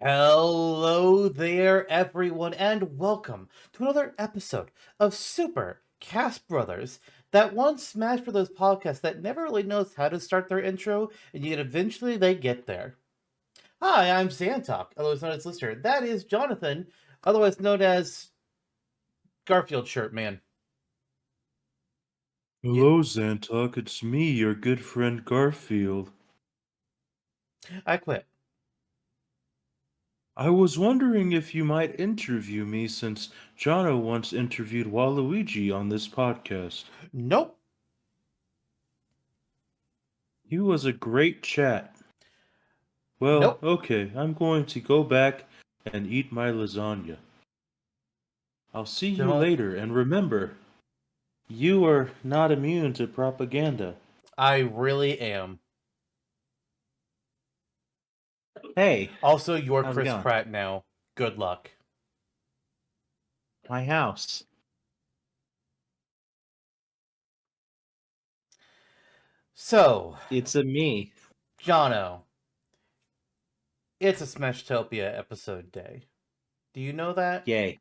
Hello there, everyone, and welcome to another episode of Super Cast Brothers, that one Smash Brothers podcast that never really knows how to start their intro, and yet eventually they get there. Hi, I'm Zantok, otherwise known as Lister. That is Jonathan, otherwise known as Garfield Shirt Man. Hello, Zantok. It's me, your good friend Garfield. I quit. I was wondering if you might interview me since Jonno once interviewed Waluigi on this podcast. Nope. He was a great chat. Well, Nope. okay, I'm going to go back and eat my lasagna. I'll see you Don't. later, and remember, you are not immune to propaganda. I really am. Hey, Also, you're how's it Chris going? Pratt now. Good luck. My house. So, It's a me. Jonno, it's a Smashtopia episode day. Do you know that? Yay.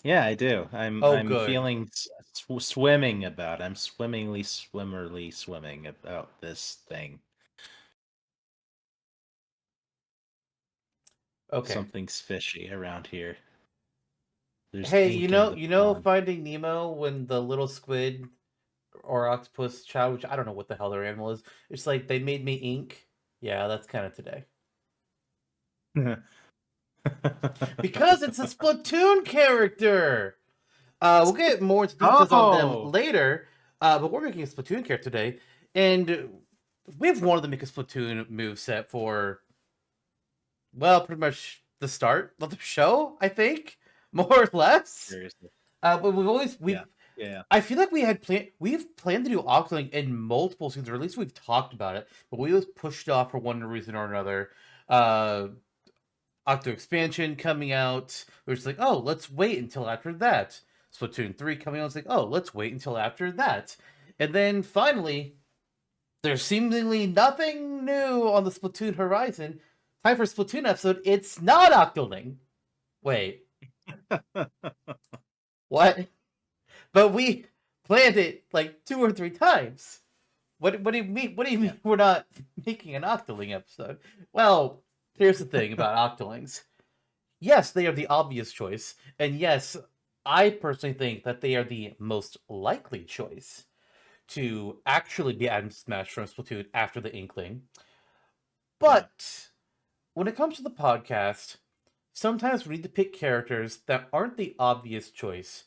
Yeah, I do. Oh, I'm good. feeling swimming about. I'm swimmerly swimming about this thing. Okay. Something's fishy around here. There's Hey, ink in the pond. Finding Nemo when the little squid or octopus child, which I don't know what the hell their animal is, it's like they made me ink. Yeah, that's kind of today. Because it's a Splatoon character. We'll get more into details on them Oh, later. But we're making a Splatoon character today, and we've wanted to make a Splatoon moveset for, well, pretty much the start of the show, I think, more or less. seriously. But we've Yeah. I feel like we've planned to do Octoling in multiple seasons, or at least we've talked about it, but we was pushed off for one reason or another. Octo expansion coming out, we're just like, oh, let's wait until after that. Splatoon 3 coming out, it's like, oh, let's wait until after that. And then finally, there's seemingly nothing new on the Splatoon horizon. Time for Splatoon episode. It's not Octoling. Wait, what? But we planned it like 2 or 3 times. What do you mean? What do you mean we're not making an Octoling episode? Well, here's the thing about Octolings. Yes, they are the obvious choice, and yes, I personally think that they are the most likely choice to actually be Adam Smash from Splatoon after the Inkling. But when it comes to the podcast, sometimes we need to pick characters that aren't the obvious choice.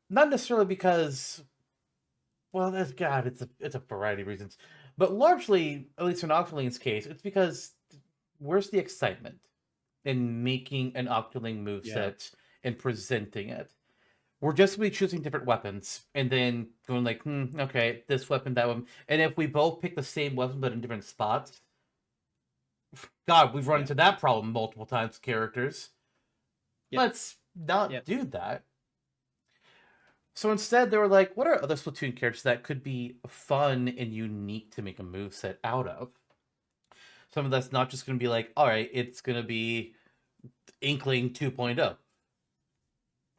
Not necessarily because, well, that's God, it's a variety of reasons, but largely, at least in Octoling's case, it's because where's the excitement in making an Octoling Yeah. moveset and presenting it? We're just going to be choosing different weapons and then going like, okay, this weapon, that one. And if we both pick the same weapon but in different spots, God, we've run Yeah. into that problem multiple times with characters. Yep. Let's not Yep. do that. So instead, they were like, what are other Splatoon characters that could be fun and unique to make a moveset out of? Something that's not just going to be like, all right, it's going to be Inkling 2.0.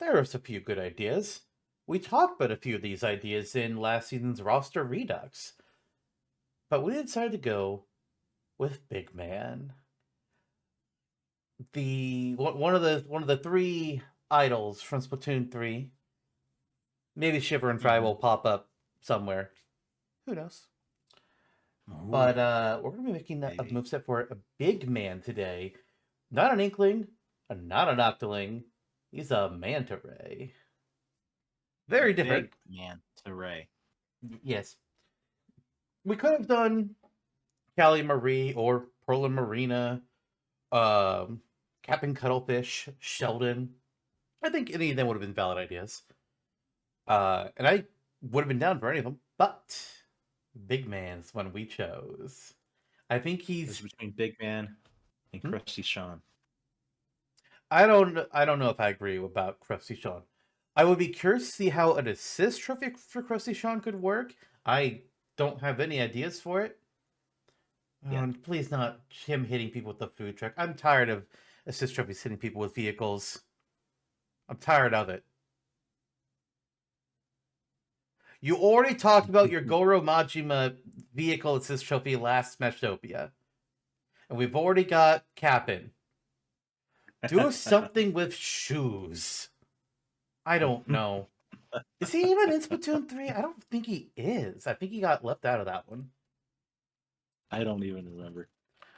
There's a few good ideas. We talked about a few of these ideas in last season's roster redux, but we decided to go with Big Man. The one of the three idols from Splatoon 3. Maybe Shiver and Fry will pop up somewhere. Who knows? Ooh, But we're gonna be making a maybe. moveset for a Big Man today. Not an Inkling, not an Octoling. He's a Manta Ray. Very different. Big man to Ray. Yes. We could have done Callie Marie or Pearl and Marina, um, Captain Cuttlefish, Sheldon. I think any of them would have been valid ideas. And I would have been down for any of them, but Big Man's one we chose. I think It was he's. between Big Man and Krusty Sean. I don't know if I agree about Krusty Sean. I would be curious to see how an assist trophy for Krusty Sean could work. I don't have any ideas for it. Yeah. Please not him hitting people with the food truck. I'm tired of assist trophies hitting people with vehicles. I'm tired of it. You already talked about your Goro Majima vehicle assist trophy last Smashtopia. And we've already got Cap'n. Do something with shoes. I don't know. Is he even in Splatoon 3? I don't think he is. I think he got left out of that one. I don't even remember.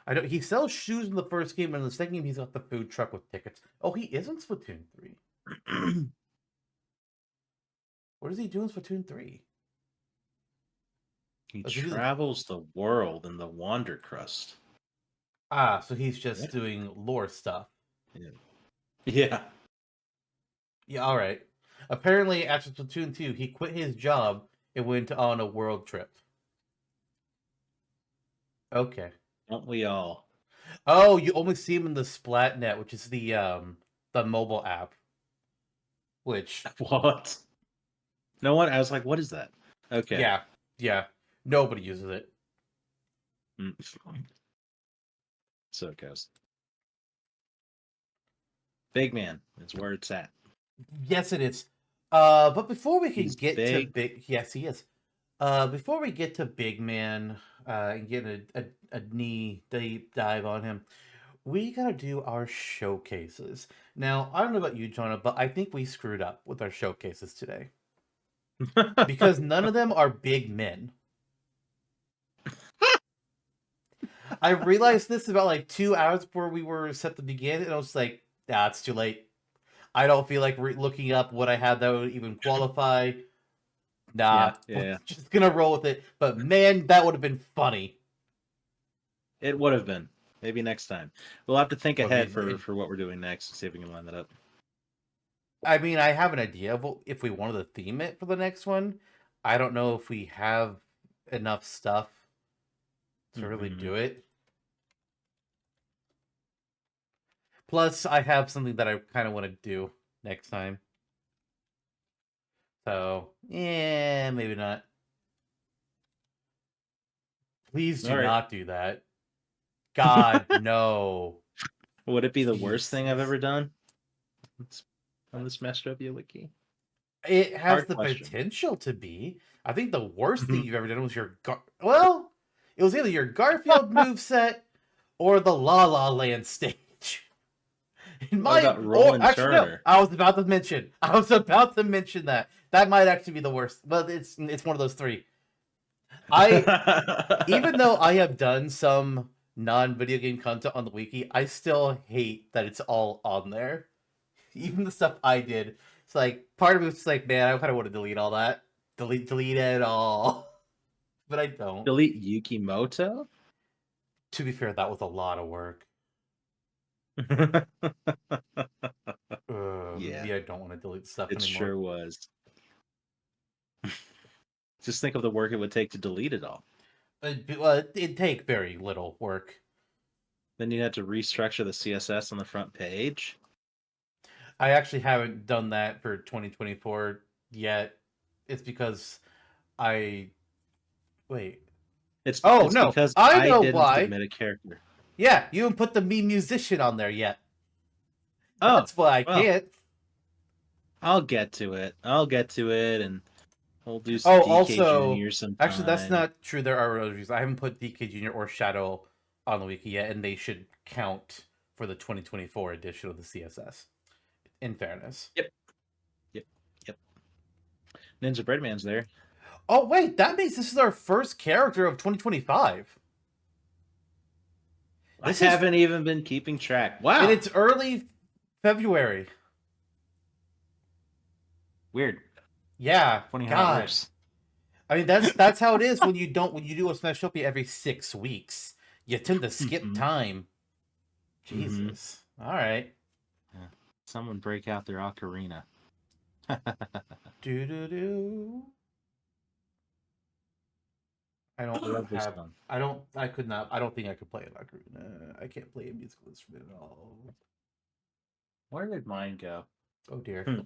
I don't. He sells shoes in the first game, and in the second game, he's got the food truck with tickets. Oh, he is in Splatoon 3. What does he do in Splatoon 3? He Does he do travels the world in the Wander Crust. so he's just What? doing lore stuff. Yeah. Yeah, all right. Apparently, after Splatoon 2, he quit his job and went on a world trip. Okay. Don't we all? Oh, you only see him in the Splatnet, which is the mobile app. Which What? No one. I was like, what is that? Okay. yeah, nobody uses it. Mm. So it goes. Big man is where it's at. Yes, it is. But before we can He's get to big. big, yes, he is. Before we get to Big Man, and get a knee deep dive on him, we gotta do our showcases. Now, I don't know about you, Jonah, but I think we screwed up with our showcases today because none of them are big men. I realized this about like 2 hours before we were set to begin, and I was like, "Nah, it's too late. I don't feel like looking up what I had that would even qualify. Nah, Yeah. just gonna roll with it." But man, that would have been funny. It would have been. Maybe next time. We'll have to think ahead It, for what we're doing next and see if we can line that up. I mean, I have an idea of if we wanted to theme it for the next one. I don't know if we have enough stuff to really Mm-hmm. do it. Plus, I have something that I kind of want to do next time. So, yeah, maybe not. Please do All right. not do that. God, no. Would it be the worst thing I've Jesus. ever done on the Smashtopia wiki? It has Hard the question. potential to be. I think the worst thing you've ever done was well, it was either your Garfield moveset or the La La Land stage. In What my about or Roland actually no, Turner? I was about to mention. I was about to mention that. That might actually be the worst, but it's one of those three. I Even though I have done some non-video game content on the wiki, I still hate that it's all on there. Even the stuff I did. It's like part of it's like, man, I kind of want to delete all that. Delete it all. But I don't. Delete Yukimoto? To be fair, that was a lot of work. Yeah, Maybe I don't want to delete stuff it anymore. sure was. Just think of the work it would take to delete it all. It'd take very little work. Then you'd have to restructure the CSS on the front page. I actually haven't done that for 2024 yet. It's because I wait. Oh It's no, because I I know didn't why. submit a character. Yeah, you haven't put the me musician on there yet. Oh, That's why I well, can't. I'll get to it. I'll get to it, and we'll do some Oh, DK also, Junior actually, that's sometime. not true. There are other reviews. I haven't put DK Junior or Shadow on the wiki yet, and they should count for the 2024 edition of the CSS. In fairness. Yep, yep, yep. Ninja Breadman's there. Oh wait, that means this is our first character of 2025. I This is haven't even been keeping track. and Wow, it's early February. weird. Yeah, Funny how it God. works. I mean that's how it is when you do a Smashtopia every 6 weeks. You tend to skip Mm-hmm. time. Mm-hmm. Jesus. All right. Yeah. Someone break out their ocarina. Do do do. I I don't love this have. song. I don't. I could not. I don't think I could play an ocarina. I can't play a musical instrument at all. Where did mine go? Oh dear. Hmm.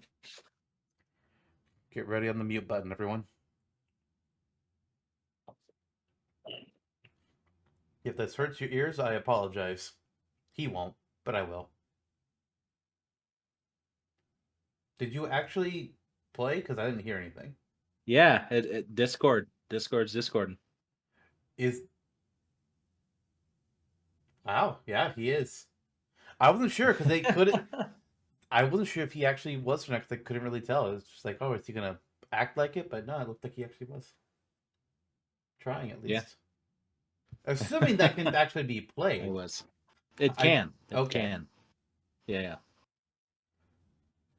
Get ready on the mute button, everyone. If this hurts your ears, I apologize. He won't, but I will. Did you actually play? Because I didn't hear anything. Yeah, Discord's Discording. Is wow, yeah, he is. I wasn't sure because they couldn't. I wasn't sure if he actually was or not because I couldn't really tell. It was just like, oh, is he gonna act like it? But no, it looked like he actually was trying at Yeah, least. Assuming that can actually be it played. was. It I can. It okay. can. Yeah.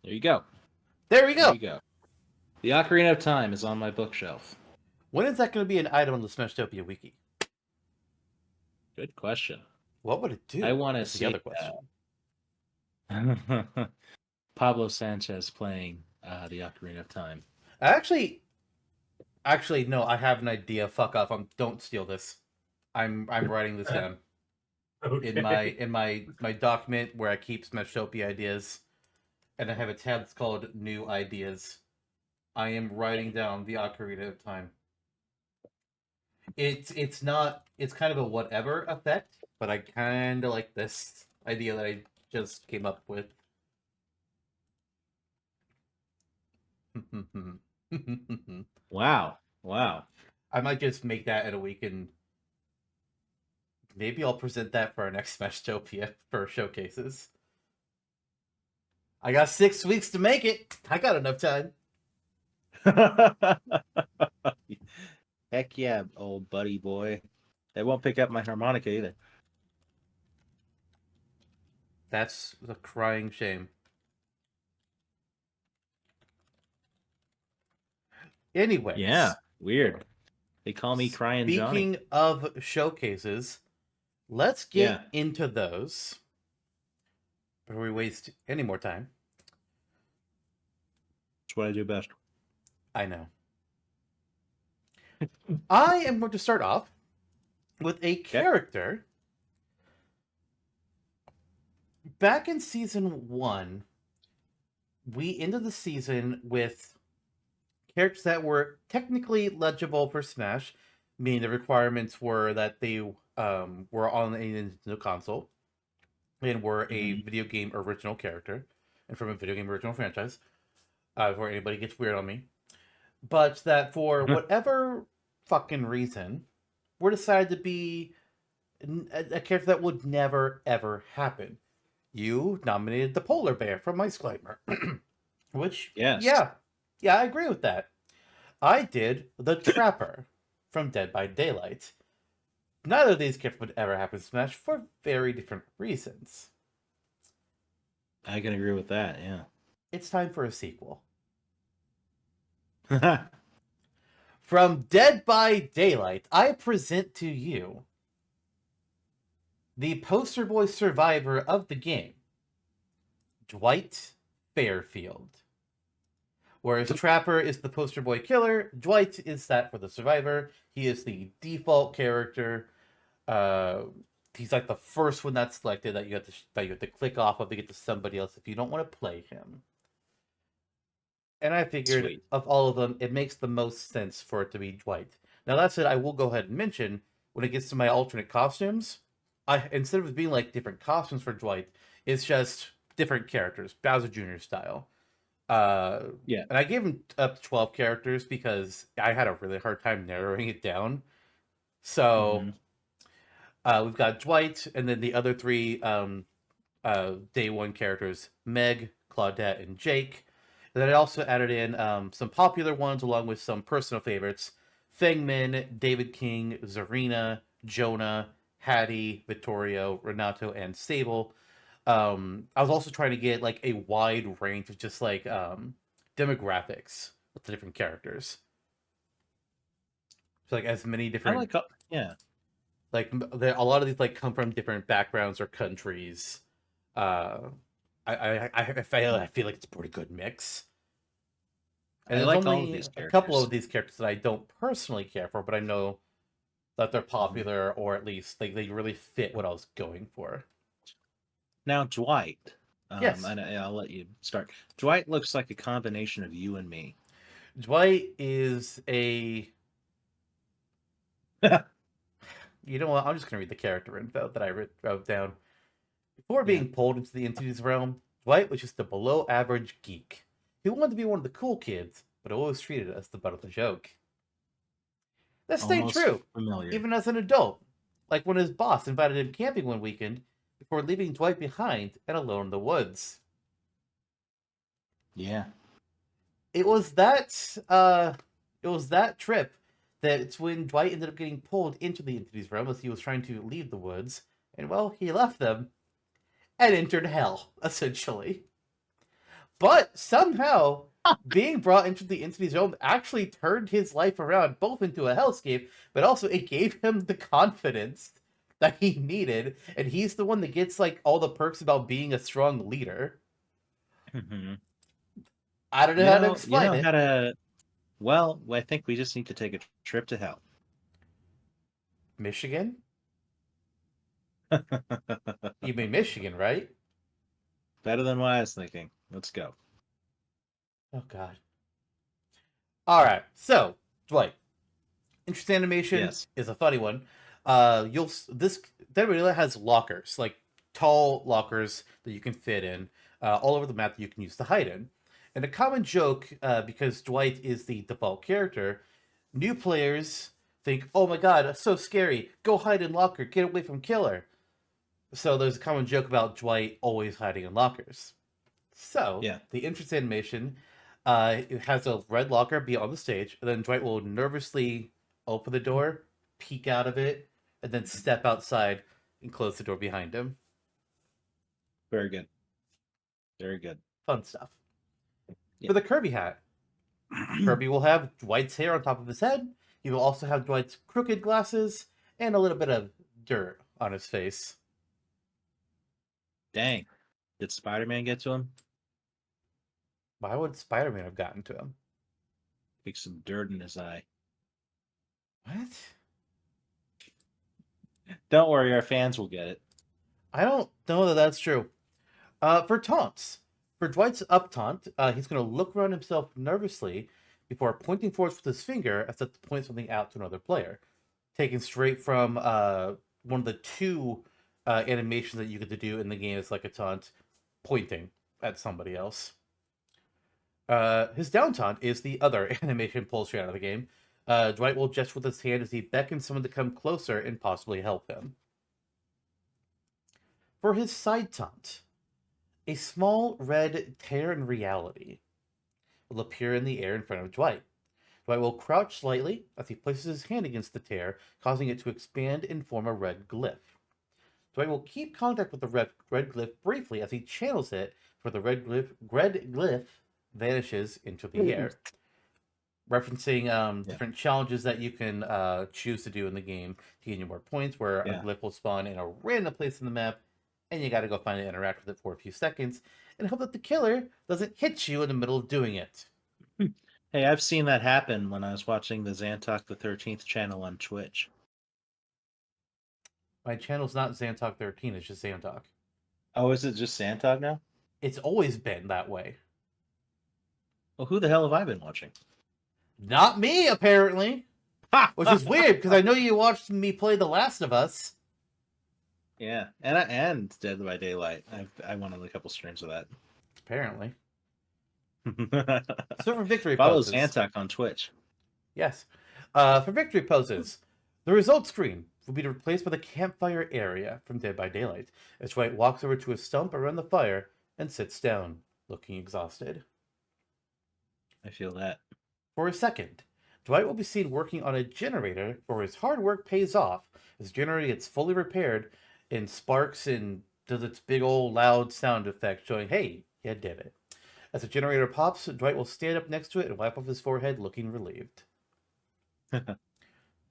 There you go. There we There go. you go. The Ocarina of Time is on my bookshelf. When is that going to be an item on the Smashtopia wiki? Good question. What would it do? I want to Is the see other question. Pablo Sanchez playing the Ocarina of Time. Actually, no. I have an idea. Fuck off. Don't steal this. I'm writing this down in my document where I keep Smashtopia ideas, and I have a tab that's called New Ideas. I am writing down the Ocarina of Time. It's not. It's kind of a whatever effect, but I kind of like this idea that I just came up with. Wow. I might just make that in a week, and maybe I'll present that for our next Smashtopia for showcases. I got 6 weeks to make it. I got enough time. Heck yeah, old buddy boy. They won't pick up my harmonica either. That's a crying shame. Anyways, Yeah, weird. They call me Crying Johnny. speaking of showcases, let's get Yeah. into those before we waste any more time. That's what I do best. I know. I am going to start off with a character. Back in season 1, we ended the season with characters that were technically legible for Smash, meaning the requirements were that they were on a Nintendo console and were a video game original character and from a video game original franchise. Before anybody gets weird on me, but that for whatever fucking reason, were decided to be a character that would never ever happen. You nominated the polar bear from Ice Climber, which Yes. yeah, I agree with that. I did the Trapper from Dead by Daylight. Neither of these characters would ever happen in Smash for very different reasons. I can agree with that, yeah. It's time for a sequel. From Dead by Daylight, I present to you the poster boy survivor of the game, Dwight Fairfield. Whereas Trapper is the poster boy killer, Dwight is that for the survivor. He is the default character. He's like the first one that's selected that you have to click off of to get to somebody else if you don't want to play him. And I figured Sweet. of all of them, it makes the most sense for it to be Dwight. Now that said, I will go ahead and mention when it gets to my alternate costumes, I instead of it being like different costumes for Dwight, it's just different characters, Bowser Jr. style. Yeah. And I gave him up to 12 characters because I had a really hard time narrowing it down. So we've got Dwight, and then the other three day one characters, Meg, Claudette, and Jake. And then I also added in some popular ones along with some personal favorites. Fengmin, David King, Zarina, Jonah, Hattie, Vittorio, Renato, and Sable. I was also trying to get like a wide range of just like demographics with the different characters. So like as many different yeah. like a lot of these like come from different backgrounds or countries. I feel like it's a pretty good mix. And I there's like all of only these a couple characters. of these characters that I don't personally care for, but I know that they're popular or at least they really fit what I was going for. Now, Dwight. Yes. And I'll let you start. Dwight looks like a combination of you and me. Dwight is a You know what? I'm just gonna read the character info that I wrote down. Before Yeah. being pulled into the entity's realm, Dwight was just a below-average geek. He wanted to be one of the cool kids, but always treated as the butt of the joke. That stayed Almost true, familiar. even as an adult. Like when his boss invited him camping one weekend before leaving Dwight behind and alone in the woods. Yeah. It was that trip that's when Dwight ended up getting pulled into the entity's realm as he was trying to leave the woods, and well, he left them and entered hell, essentially. But somehow, being brought into the entity's realm actually turned his life around, both into a hellscape, but also it gave him the confidence that he needed, and he's the one that gets like all the perks about being a strong leader. Hmm. I don't know how to You explain know how it. to. Well, I think we just need to take a trip to hell. Michigan? You mean Michigan, right? Better than what I was thinking. Let's go. Oh God. All right. So, Dwight, interesting animation Yes. is a funny one. You'll this Dead by Daylight has lockers, like tall lockers that you can fit in all over the map that you can use to hide in. And a common joke, because Dwight is the default character, new players think, "Oh my God, that's so scary! Go hide in locker, get away from killer." So there's a common joke about Dwight always hiding in lockers. So Yeah. the entrance animation, it has a red locker be on the stage, and then Dwight will nervously open the door, peek out of it, and then step outside and close the door behind him. Very good. Very good. Fun stuff. Yeah. For the Kirby hat, Kirby will have Dwight's hair on top of his head. He will also have Dwight's crooked glasses and a little bit of dirt on his face. Dang. Did Spider-Man get to him? Why would Spider-Man have gotten to him? Pick some dirt in his eye. What? Don't worry, our fans will get it. I don't know that that's true. For taunts, for Dwight's up taunt, he's going to look around himself nervously before pointing forwards with his finger as if to point something out to another player, taken straight from one of the two animations that you get to do in the game. It's like a taunt, pointing at somebody else. His down taunt is the other animation pulled straight out of the game. Dwight will gesture with his hand as he beckons someone to come closer and possibly help him. For his side taunt, a small red tear in reality will appear in the air in front of Dwight. Dwight will crouch slightly as he places his hand against the tear, causing it to expand and form a red glyph. Dwight will keep contact with the red glyph briefly as he channels it, for the red glyph vanishes into the air. Referencing Yeah. different challenges that you can choose to do in the game to gain you more points, where a Yeah. glyph will spawn in a random place in the map, and you got to go find it, interact with it for a few seconds, and hope that the killer doesn't hit you in the middle of doing it. Hey, I've seen that happen when I was watching the Zantok the 13th channel on Twitch. My channel's not Zantok 13, it's just Zantok. Oh, is it just Zantok now? It's always been that way. Well, who the hell have I been watching? Not me, apparently. Ha! Which is weird, because I know you watched me play The Last of Us. Yeah, and Dead by Daylight. I went on a couple streams of Apparently. that. So for victory Follow poses. Zantok on Twitch. Yes. For victory poses, the results screen will be replaced by the campfire area from Dead by Daylight, as Dwight walks over to a stump around the fire and sits down, looking exhausted. I feel that. For a second, Dwight will be seen working on a generator where his hard work pays off as the generator gets fully repaired and sparks and does its big old loud sound effect showing, hey, you did it. As the generator pops, Dwight will stand up next to it and wipe off his forehead, looking relieved.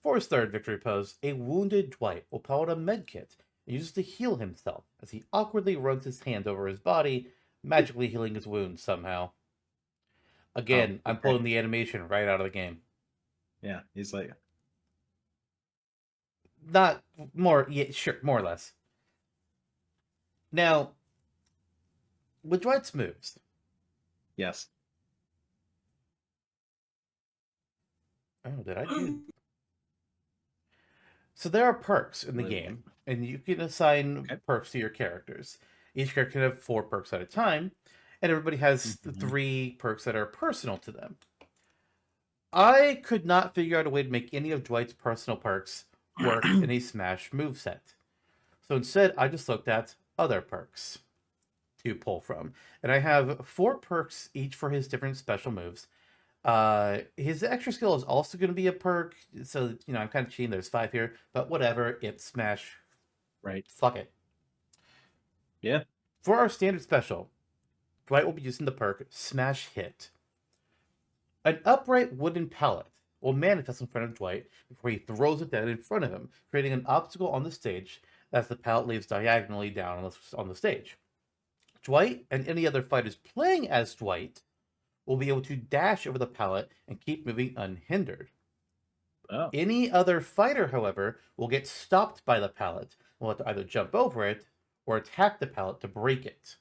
For his third victory pose, a wounded Dwight will pull out a medkit and use it to heal himself as he awkwardly runs his hand over his body, magically healing his wounds somehow. Oh, Again, I'm okay. pulling the animation right out of the game. Yeah, he's like, Not more, yeah, sure, more or less. Now, with Dwight's moves, yes. oh, did I do? So there are perks in the Really? game, and you can assign Okay. perks to your characters. Each character can have 4 perks at a time, and everybody has the Hmm. 3 perks that are personal to them. I could not figure out a way to make any of Dwight's personal perks work in a Smash moveset. So instead, I just looked at other perks to pull from. And I have 4 perks each for his different special moves. His extra skill is also going to be a perk. So, I'm kind of cheating. There's 5 here, but whatever. It's Smash. Right. Fuck it. Yeah. For our standard special, Dwight will be using the perk Smash Hit. An upright wooden pallet will manifest in front of Dwight before he throws it down in front of him, creating an obstacle on the stage as the pallet lays diagonally down on the stage. Dwight and any other fighters playing as Dwight will be able to dash over the pallet and keep moving unhindered. Oh. Any other fighter, however, will get stopped by the pallet and will have to either jump over it or attack the pallet to break it.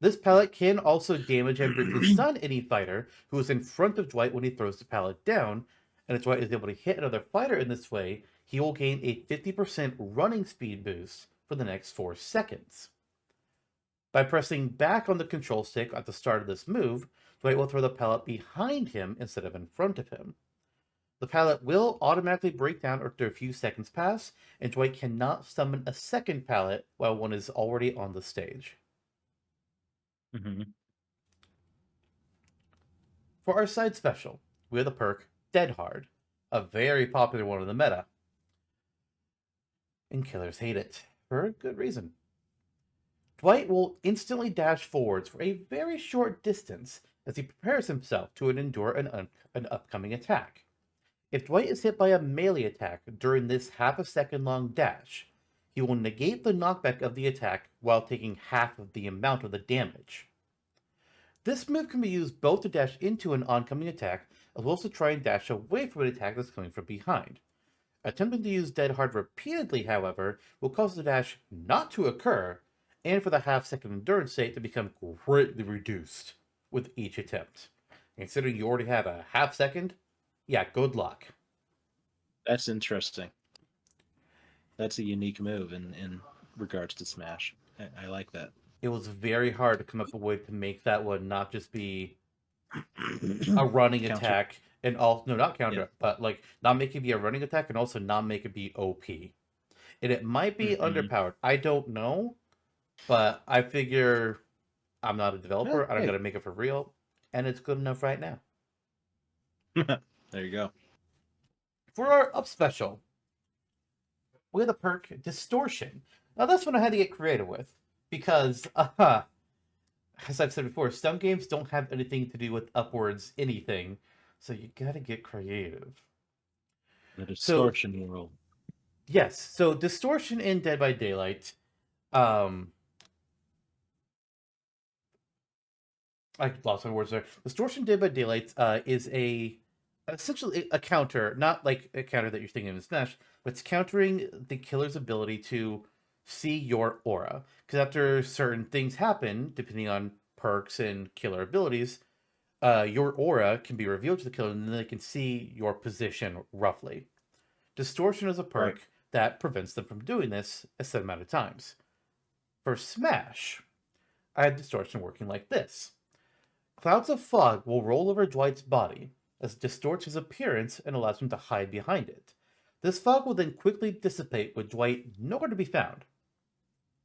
This pallet can also damage and briefly stun any fighter who is in front of Dwight when he throws the pallet down, and if Dwight is able to hit another fighter in this way, he will gain a 50% running speed boost for the next 4 seconds. By pressing back on the control stick at the start of this move, Dwight will throw the pallet behind him instead of in front of him. The pallet will automatically break down after a few seconds pass, and Dwight cannot summon a second pallet while one is already on the stage. Hmm. For our side special, we have the perk Dead Hard, a very popular one in the meta. And killers hate it, for a good reason. Dwight will instantly dash forwards for a very short distance as he prepares himself to endure an upcoming attack. If Dwight is hit by a melee attack during this half a second long dash, he will negate the knockback of the attack while taking half of the amount of the damage. This move can be used both to dash into an oncoming attack, as well as to try and dash away from an attack that's coming from behind. Attempting to use Dead Hard repeatedly, however, will cause the dash not to occur, and for the half-second endurance state to become greatly reduced with each attempt. Considering you already have a half second, yeah, good luck. That's interesting. That's a unique move in regards to Smash. I like that. It was very hard to come up with a way to make that one not just be a running Counter. attack and also no, not Yeah. counter, but like not make it be a running attack and also not make it be OP. And it might be Hmm. underpowered. I don't know, but I figure I'm not a developer. I don't Hey. got to make it for real, and it's good enough right now. There you go. For our up special, we have the perk Distortion. Now this one I had to get creative with because, as I've said before, some games don't have anything to do with upwards anything, so you gotta get creative. The So distortion world. yes, so Distortion in Dead by Daylight, um, I lost my words there. Distortion Dead by Daylight is essentially a counter, not like a counter that you're thinking of Smash, but it's countering the killer's ability to see your aura. Because after certain things happen, depending on perks and killer abilities, your aura can be revealed to the killer, and then they can see your position roughly. Distortion is a Right. perk that prevents them from doing this a set amount of times. For Smash, I had Distortion working like this. Clouds of fog will roll over Dwight's body as it distorts his appearance and allows him to hide behind it. This fog will then quickly dissipate with Dwight nowhere to be found.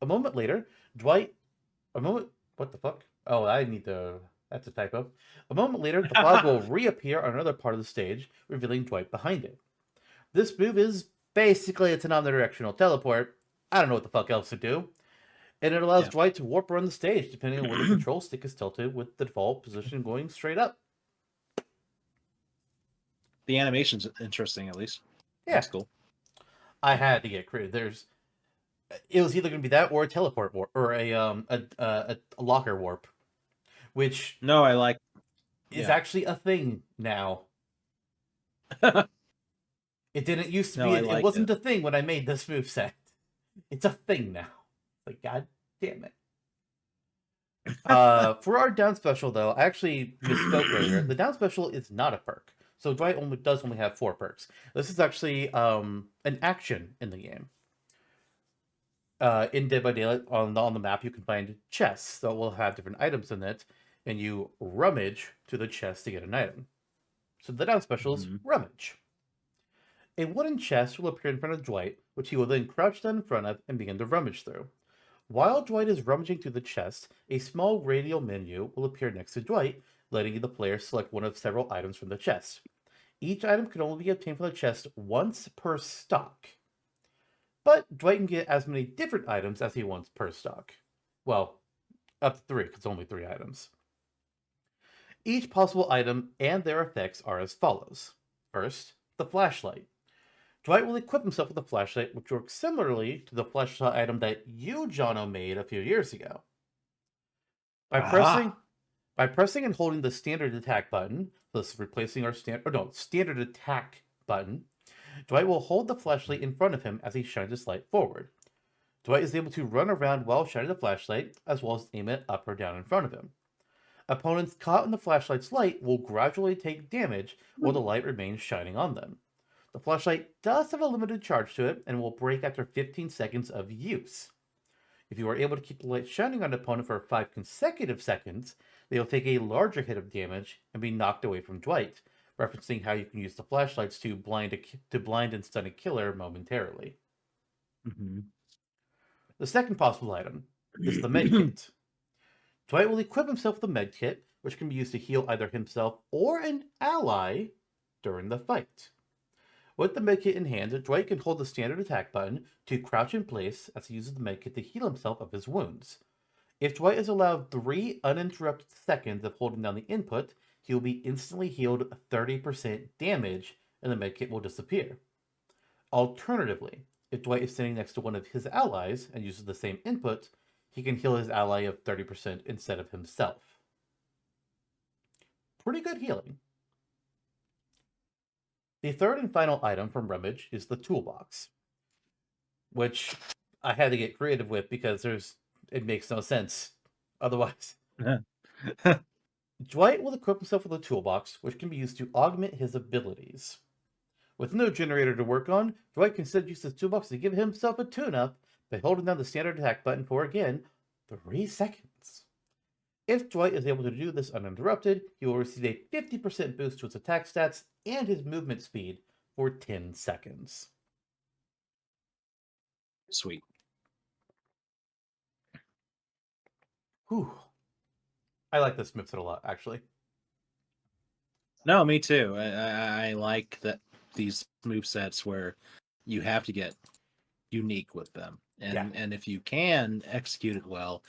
A moment later, Dwight. A moment. What the fuck? Oh, I need to. That's a typo. A moment later, the fog will reappear on another part of the stage, revealing Dwight behind it. This move is basically it's an omnidirectional teleport. I don't know what the fuck else to do. And it allows Yeah. Dwight to warp around the stage depending on where the control stick is tilted with the default position going straight up. The animation's interesting, at least. Yeah, That's cool. I had to get creative. It was either going to be that or a teleport warp or a locker warp, which No, I like. is Yeah. actually a thing now. It didn't used to No, be. I It like wasn't it. a thing when I made this move set. It's a thing now. Like god damn it. For our down special though, I actually misspoke earlier. The down special is not a perk. So Dwight does only have 4 perks. This is actually an action in the game. In Dead by Daylight on the map, you can find chests that will have different items in it, and you rummage to the chest to get an item. So the down special is Mhm. rummage. A wooden chest will appear in front of Dwight, which he will then crouch down in front of and begin to rummage through. While Dwight is rummaging through the chest, a small radial menu will appear next to Dwight, letting the player select one of several items from the chest. Each item can only be obtained from the chest once per stock, but Dwight can get as many different items as he wants per stock. Well, up to 3, because it's only 3 items. Each possible item and their effects are as follows. First, the flashlight. Dwight will equip himself with a flashlight, which works similarly to the flashlight item that you, Jonno, made a few years ago. By pressing Aha! by pressing and holding the standard attack button, thus replacing our standard attack button, Dwight will hold the flashlight in front of him as he shines his light forward. Dwight is able to run around while shining the flashlight, as well as aim it up or down in front of him. Opponents caught in the flashlight's light will gradually take damage while the light remains shining on them. The flashlight does have a limited charge to it and will break after 15 seconds of use. If you are able to keep the light shining on an opponent for 5 consecutive seconds, they will take a larger hit of damage and be knocked away from Dwight, referencing how you can use the flashlights to blind and stun a killer momentarily. Mhm. The second possible item is the medkit. Dwight will equip himself with the medkit, which can be used to heal either himself or an ally during the fight. With the medkit in hand, Dwight can hold the standard attack button to crouch in place as he uses the medkit to heal himself of his wounds. If Dwight is allowed 3 uninterrupted seconds of holding down the input, he will be instantly healed 30% damage and the medkit will disappear. Alternatively, if Dwight is sitting next to one of his allies and uses the same input, he can heal his ally of 30% instead of himself. Pretty good healing. The third and final item from Rummage is the toolbox, which I had to get creative with because it makes no sense otherwise. Dwight will equip himself with a toolbox, which can be used to augment his abilities. With no generator to work on, Dwight can instead use his toolbox to give himself a tune-up by holding down the standard attack button for, again, 3 seconds. If Dwight is able to do this uninterrupted, he will receive a 50% boost to his attack stats and his movement speed for 10 seconds. Sweet. Whew. I like this moveset a lot, actually. No, me too. I like that these move sets where you have to get unique with them, Yeah. and if you can execute it well,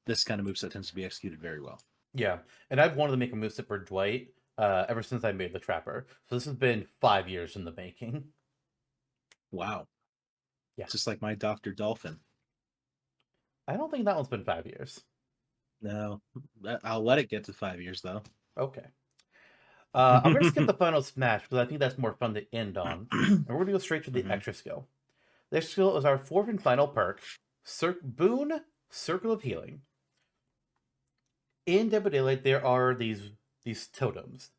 this kind of move set tends to be executed very well. Yeah. And I've wanted to make a moveset for Dwight ever since I made the Trapper. So this has been 5 years in the making. Wow, Yeah. just like my Dr. Dolphin. I don't think that one's been 5 years. No, I'll let it get to 5 years though. Okay. I'm going to skip the final smash because I think that's more fun to end on. And we're going to go straight to the Mhm. extra skill. The extra skill is our fourth and final perk, Boon Circle of Healing. In Dead by Daylight, there are these totems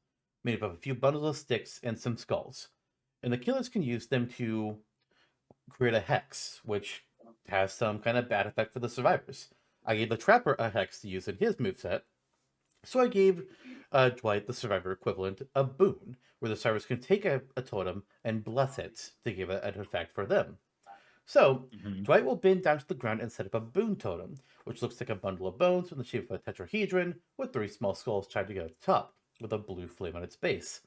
made up of a few bundles of sticks and some skulls. And the killers can use them to create a hex, which has some kind of bad effect for the survivors. I gave the Trapper a hex to use in his moveset, so I gave Dwight, the survivor equivalent, a boon, where the survivors can take a totem and bless it to give it an effect for them. So, Mhm. Dwight will bend down to the ground and set up a boon totem, which looks like a bundle of bones in the shape of a tetrahedron with 3 small skulls tied together at the top, with a blue flame on its base.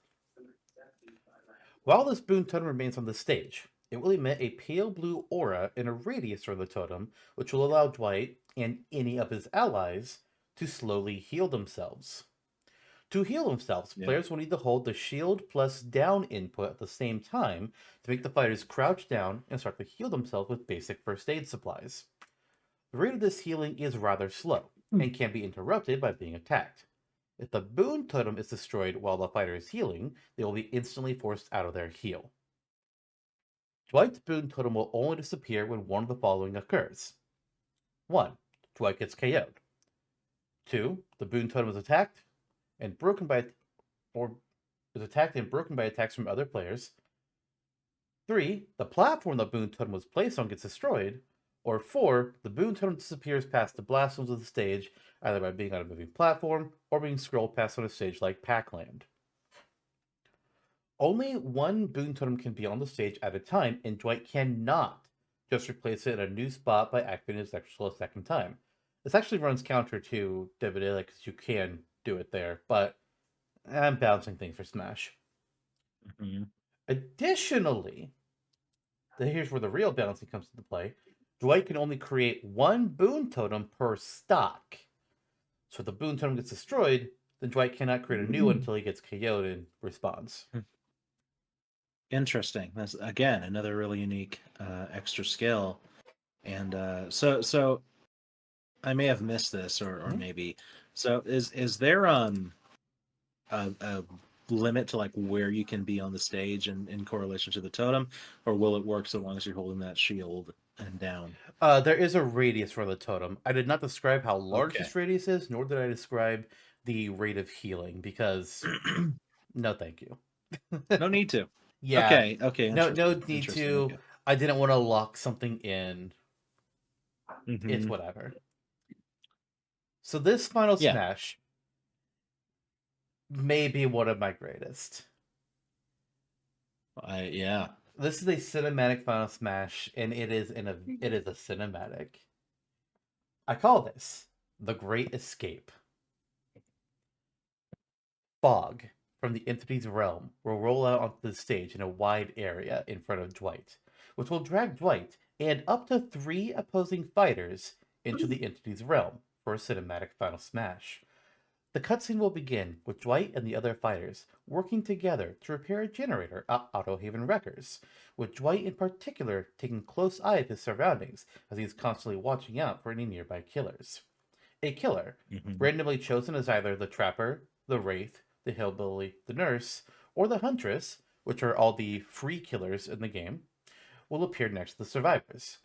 While this boon totem remains on the stage, it will emit a pale blue aura in a radius around the totem, which will allow Dwight and any of his allies to slowly heal themselves. To heal themselves, Yeah. players will need to hold the shield plus down input at the same time to make the fighters crouch down and start to heal themselves with basic first aid supplies. The rate of this healing is rather slow and can be interrupted by being attacked. If the boon totem is destroyed while the fighter is healing, they will be instantly forced out of their heal. Dwight's boon totem will only disappear when one of the following occurs. 1. Dwight gets KO'd. 2. The boon totem is attacked and broken by or is attacked and broken by attacks from other players. 3, the platform the boon totem was placed on gets destroyed. Or 4, the boon totem disappears past the blast zones of the stage, either by being on a moving platform or being scrolled past on a stage like Pac-Land. Only one boon totem can be on the stage at a time, and Dwight cannot just replace it in a new spot by activating his extra skill a second time. This actually runs counter to Dividend, because you can do it there, but I'm balancing things for Smash. Mm-hmm. Additionally, here's where the real balancing comes into play. Dwight can only create one boon totem per stock. So if the boon totem gets destroyed, then Dwight cannot create a new one until he gets KO'd in response. Interesting. That's again another really unique extra skill. And so I may have missed this, or maybe. So is there a limit to like where you can be on the stage in correlation to the totem, or will it work so long as you're holding that shield and down? There is a radius for the totem. I did not describe how large Okay. this radius is, nor did I describe the rate of healing, because no thank you. No need to. Yeah, Okay, no interesting. need Interesting. to. Okay. I didn't want to lock something in. It's Mm-hmm. whatever. So this final Yeah. smash may be one of my greatest. Yeah. This is a cinematic final smash, and it is a cinematic. I call this the Great Escape. Fog from the entity's realm will roll out onto the stage in a wide area in front of Dwight, which will drag Dwight and up to 3 opposing fighters into the entity's realm for a cinematic final smash. The cutscene will begin with Dwight and the other fighters working together to repair a generator at Auto Haven Wreckers, with Dwight in particular taking close eye of his surroundings as he is constantly watching out for any nearby killers. A killer, Mm-hmm. randomly chosen as either the Trapper, the Wraith, the Hillbilly, the Nurse, or the Huntress, which are all the free killers in the game, will appear next to the survivors.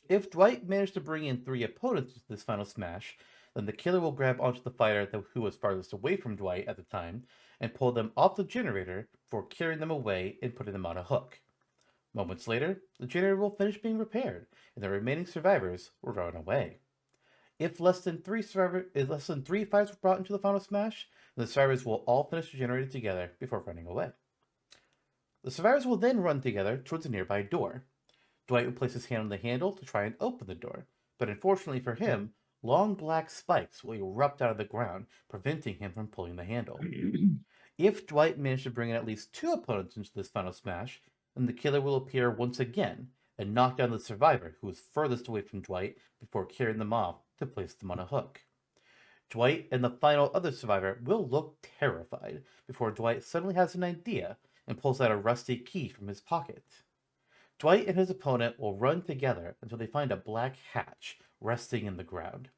If Dwight managed to bring in 3 opponents to this final smash, then the killer will grab onto the fighter who was farthest away from Dwight at the time and pull them off the generator before carrying them away and putting them on a hook. Moments later, the generator will finish being repaired, and the remaining survivors will run away. If less than 3 fights were brought into the final smash, then the survivors will all finish the generator together before running away. The survivors will then run together towards a nearby door. Dwight will place his hand on the handle to try and open the door, but unfortunately for him, long black spikes will erupt out of the ground, preventing him from pulling the handle. If Dwight managed to bring in at least 2 opponents into this final smash, then the killer will appear once again and knock down the survivor who is furthest away from Dwight before carrying them off to place them on a hook. Dwight and the final other survivor will look terrified before Dwight suddenly has an idea and pulls out a rusty key from his pocket. Dwight and his opponent will run together until they find a black hatch resting in the ground.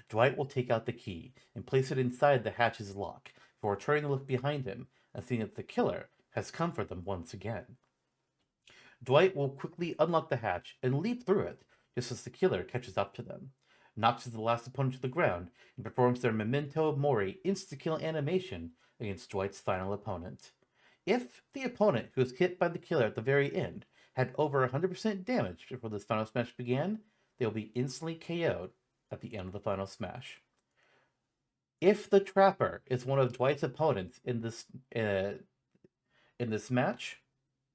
Dwight will take out the key and place it inside the hatch's lock before turning to look behind him and seeing that the killer has come for them once again. Dwight will quickly unlock the hatch and leap through it just as the killer catches up to them, knocks the last opponent to the ground, and performs their memento mori insta-kill animation against Dwight's final opponent. If the opponent who was hit by the killer at the very end had over 100% damage before this final smash began, they will be instantly KO'd at the end of the final smash. If the Trapper is one of Dwight's opponents in this match,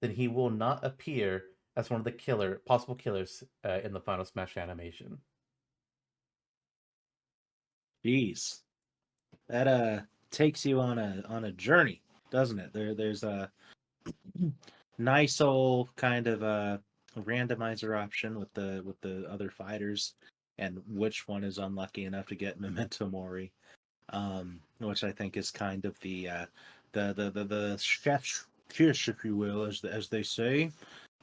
then he will not appear as one of the possible killers in the final smash animation. Jeez, that takes you on a journey, doesn't it? There's a nice old kind of randomizer option with the other fighters, and which one is unlucky enough to get memento mori, which I think is kind of the chef's kiss, if you will, as they say.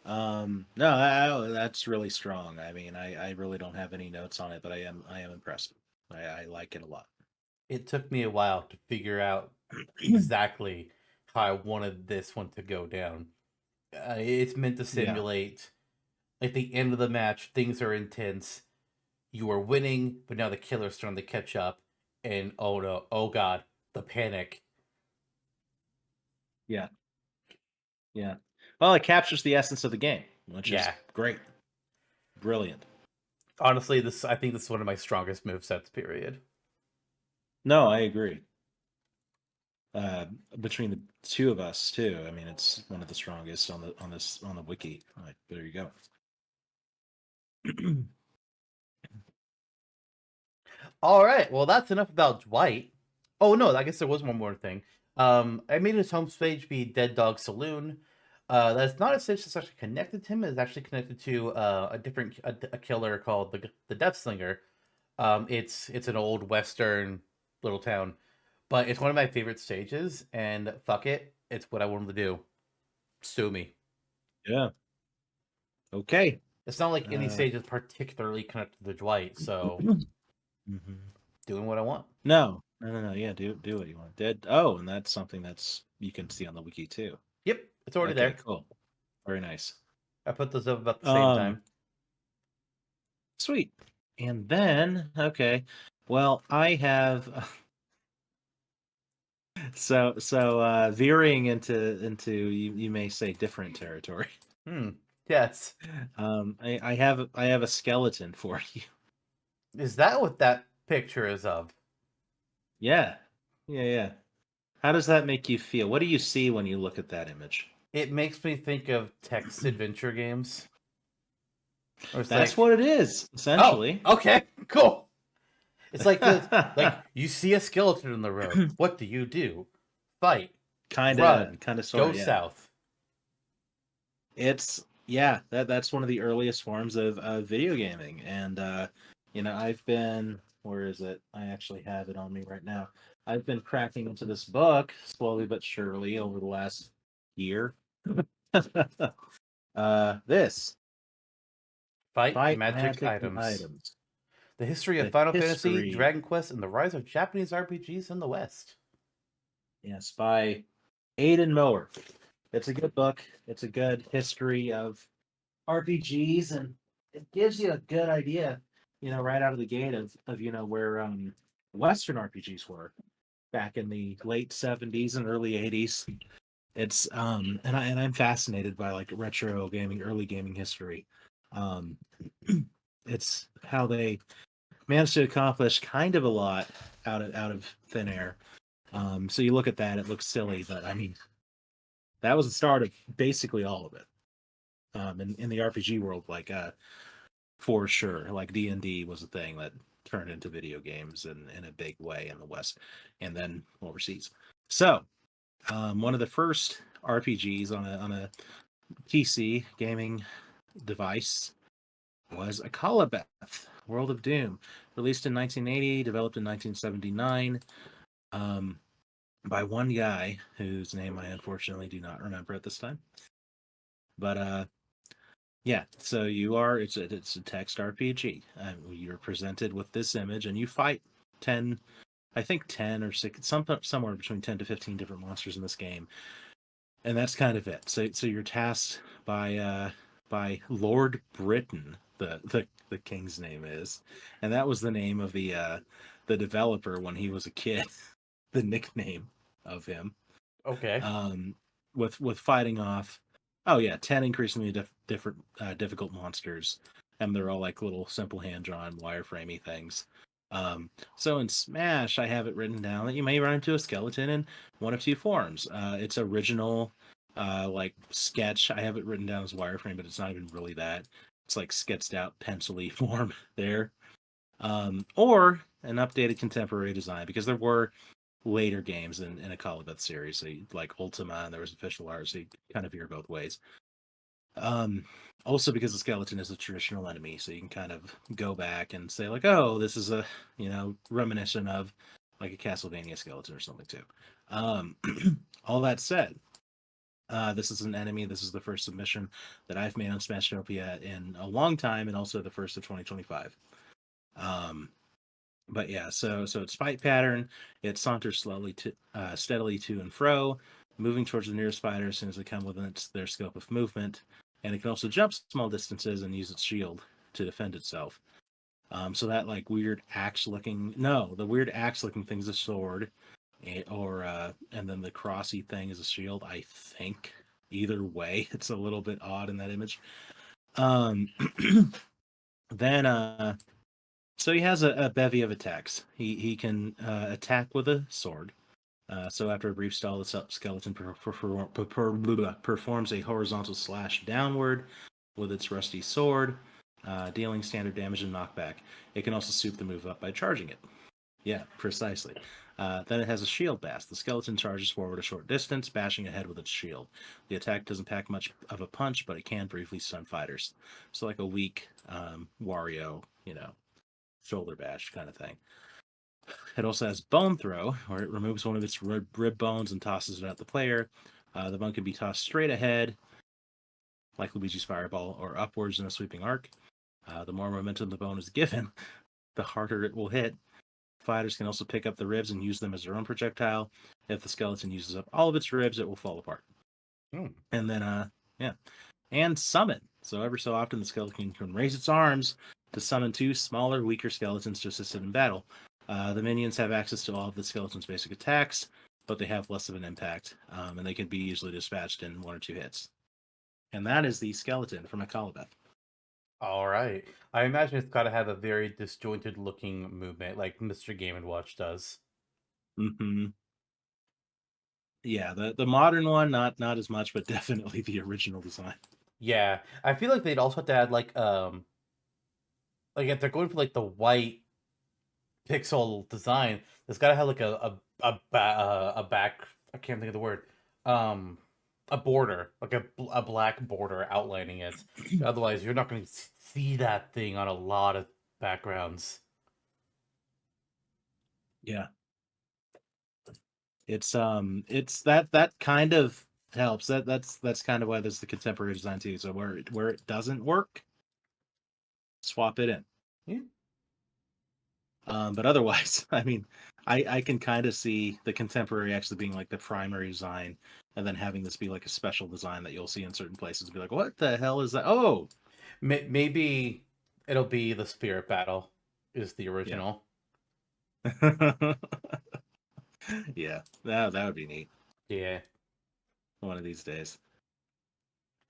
No, that's really strong. I mean, I really don't have any notes on it, but I am impressed. I like it a lot. It took me a while to figure out exactly how I wanted this one to go down. It's meant to Yeah. simulate, at the end of the match, things are intense. You are winning, but now the killer's starting to catch up, and oh no, oh god, the panic. Yeah. Yeah. Well, it captures the essence of the game, which is Yeah. great. Brilliant. Honestly, I think this is one of my strongest movesets, period. No, I agree. Uh, between the two of us too. I mean, it's one of the strongest on the wiki. Like, there you go. All right, well, that's enough about Dwight. Oh no, I guess there was one more thing. I made his home page be Dead Dog Saloon. That's not a stage that's actually connected to him. It's actually connected to a killer called the Death Slinger. It's an old western little town, but it's one of my favorite stages. And fuck it, it's what I wanted to do. Sue me. Yeah. Okay. It's not like any Uh, stage is particularly connected to Dwight, so mhm. doing what I want. No, no. Yeah, do what you want. Dead. Oh, and that's something that's you can see on the wiki too. Yep, it's already Okay, there. cool. Very nice. I put those up about the same Um, time. Sweet. And then, okay. Well, I have veering into you may say different territory. Yes. I have a skeleton for you. Is that what that picture is of? Yeah. Yeah. How does that make you feel? What do you see when you look at that image? It makes me think of text adventure games. Or it's That's like, what it is, oh, essentially. okay, cool. It's like this, like you see a skeleton in the road. What do you do? Fight, run, Kind of sort go of, yeah. south. It's yeah, that's one of the earliest forms of video gaming, and I've been where is it? I actually have it on me right now. I've been cracking into this book slowly but surely over the last year. This Fight Fight magic Magic items. Items, The history of the Final Fantasy, history, Dragon Quest, and the rise of Japanese RPGs in the West. yes, by Aidan Mower. It's a good book. It's a good history of RPGs, and it gives you a good idea, right out of the gate of where Western RPGs were back in the late '70s and early '80s. It's and I'm fascinated by like retro gaming, early gaming history. Um, it's how they managed to accomplish kind of a lot out of thin air. So you look at that, it looks silly, but I mean that was the start of basically all of it. In the RPG world, like for sure, like D&D was a thing that turned into video games in a big way in the West, and then overseas. So one of the first RPGs on a PC gaming device was a Calabeth, World of Doom, released in 1980, developed in 1979, by one guy whose name I unfortunately do not remember at this time. But yeah, so it's a text RPG. You're presented with this image, and you fight 10, I think 10 or 6, somewhere between 10 to 15 different monsters in this game, and that's kind of it. So you're tasked by Lord Britain, the king's name is, and that was the name of the developer when he was a kid, the nickname of him. Okay. um, with fighting off. Oh yeah, 10 increasingly different difficult monsters, and they're all like little simple hand drawn wireframey things. So in Smash, I have it written down that you may run into a skeleton in one of two forms. Its original like sketch, I have it written down as wireframe, but it's not even really that. It's like sketched out pencil-y form there. Or an updated contemporary design, because there were later games in a Call of Duty series, so like Ultima, and there was official art, so you kind of hear both ways. Um, Also because the skeleton is a traditional enemy, so you can kind of go back and say like, oh, this is a reminiscent of like a Castlevania skeleton or something too. Um, all that said, this is an enemy. This is the first submission that I've made on Smashtopia in a long time, and also the first of 2025. Um, but yeah, so its fight pattern, it saunters steadily to and fro, moving towards the nearest spider as soon as they come within their scope of movement, and it can also jump small distances and use its shield to defend itself. So that like weird axe looking, no, the weird axe looking thing's a sword. or and then the crossy thing is a shield. I think either way, it's a little bit odd in that image. Um, then so he has a bevy of attacks. He can attack with a sword. So after a brief stall, the skeleton performs a horizontal slash downward with its rusty sword, dealing standard damage and knockback. It can also soup the move up by charging it. Yeah, precisely. Then it has a shield bash. The skeleton charges forward a short distance, bashing ahead with its shield. The attack doesn't pack much of a punch, but it can briefly stun fighters. So like a weak Wario, shoulder bash kind of thing. It also has Bone Throw, where it removes one of its rib bones and tosses it at the player. The bone can be tossed straight ahead, like Luigi's Fireball, or upwards in a sweeping arc. The more momentum the bone is given, the harder it will hit. Fighters can also pick up the ribs and use them as their own projectile. If the skeleton uses up all of its ribs, it will fall apart. Hmm. And then, yeah. And summon. So every so often, the skeleton can raise its arms to summon two smaller, weaker skeletons to assist it in battle. The minions have access to all of the skeleton's basic attacks, but they have less of an impact, and they can be easily dispatched in 1 or 2 hits. And that is the skeleton from Akalabeth. All right. I imagine it's got to have a very disjointed looking movement, like Mr. Game and Watch does. Mm-hmm. Yeah, the modern one, not as much, but definitely the original design. Yeah, I feel like they'd also have to add like if they're going for like the white pixel design, there's got to have like a back. I can't think of the word. Um, a border, like a black border outlining it. Otherwise, you're not going to see that thing on a lot of backgrounds. Yeah, it's that kind of helps. That's kind of why there's the contemporary design too. So where it doesn't work, swap it in. Yeah. But otherwise, I mean, I can kind of see the contemporary actually being like the primary design, and then having this be like a special design that you'll see in certain places. Be like, what the hell is that? Oh, Maybe it'll be the Spirit Battle is the yeah, original. yeah. That would be neat Yeah. one of these days.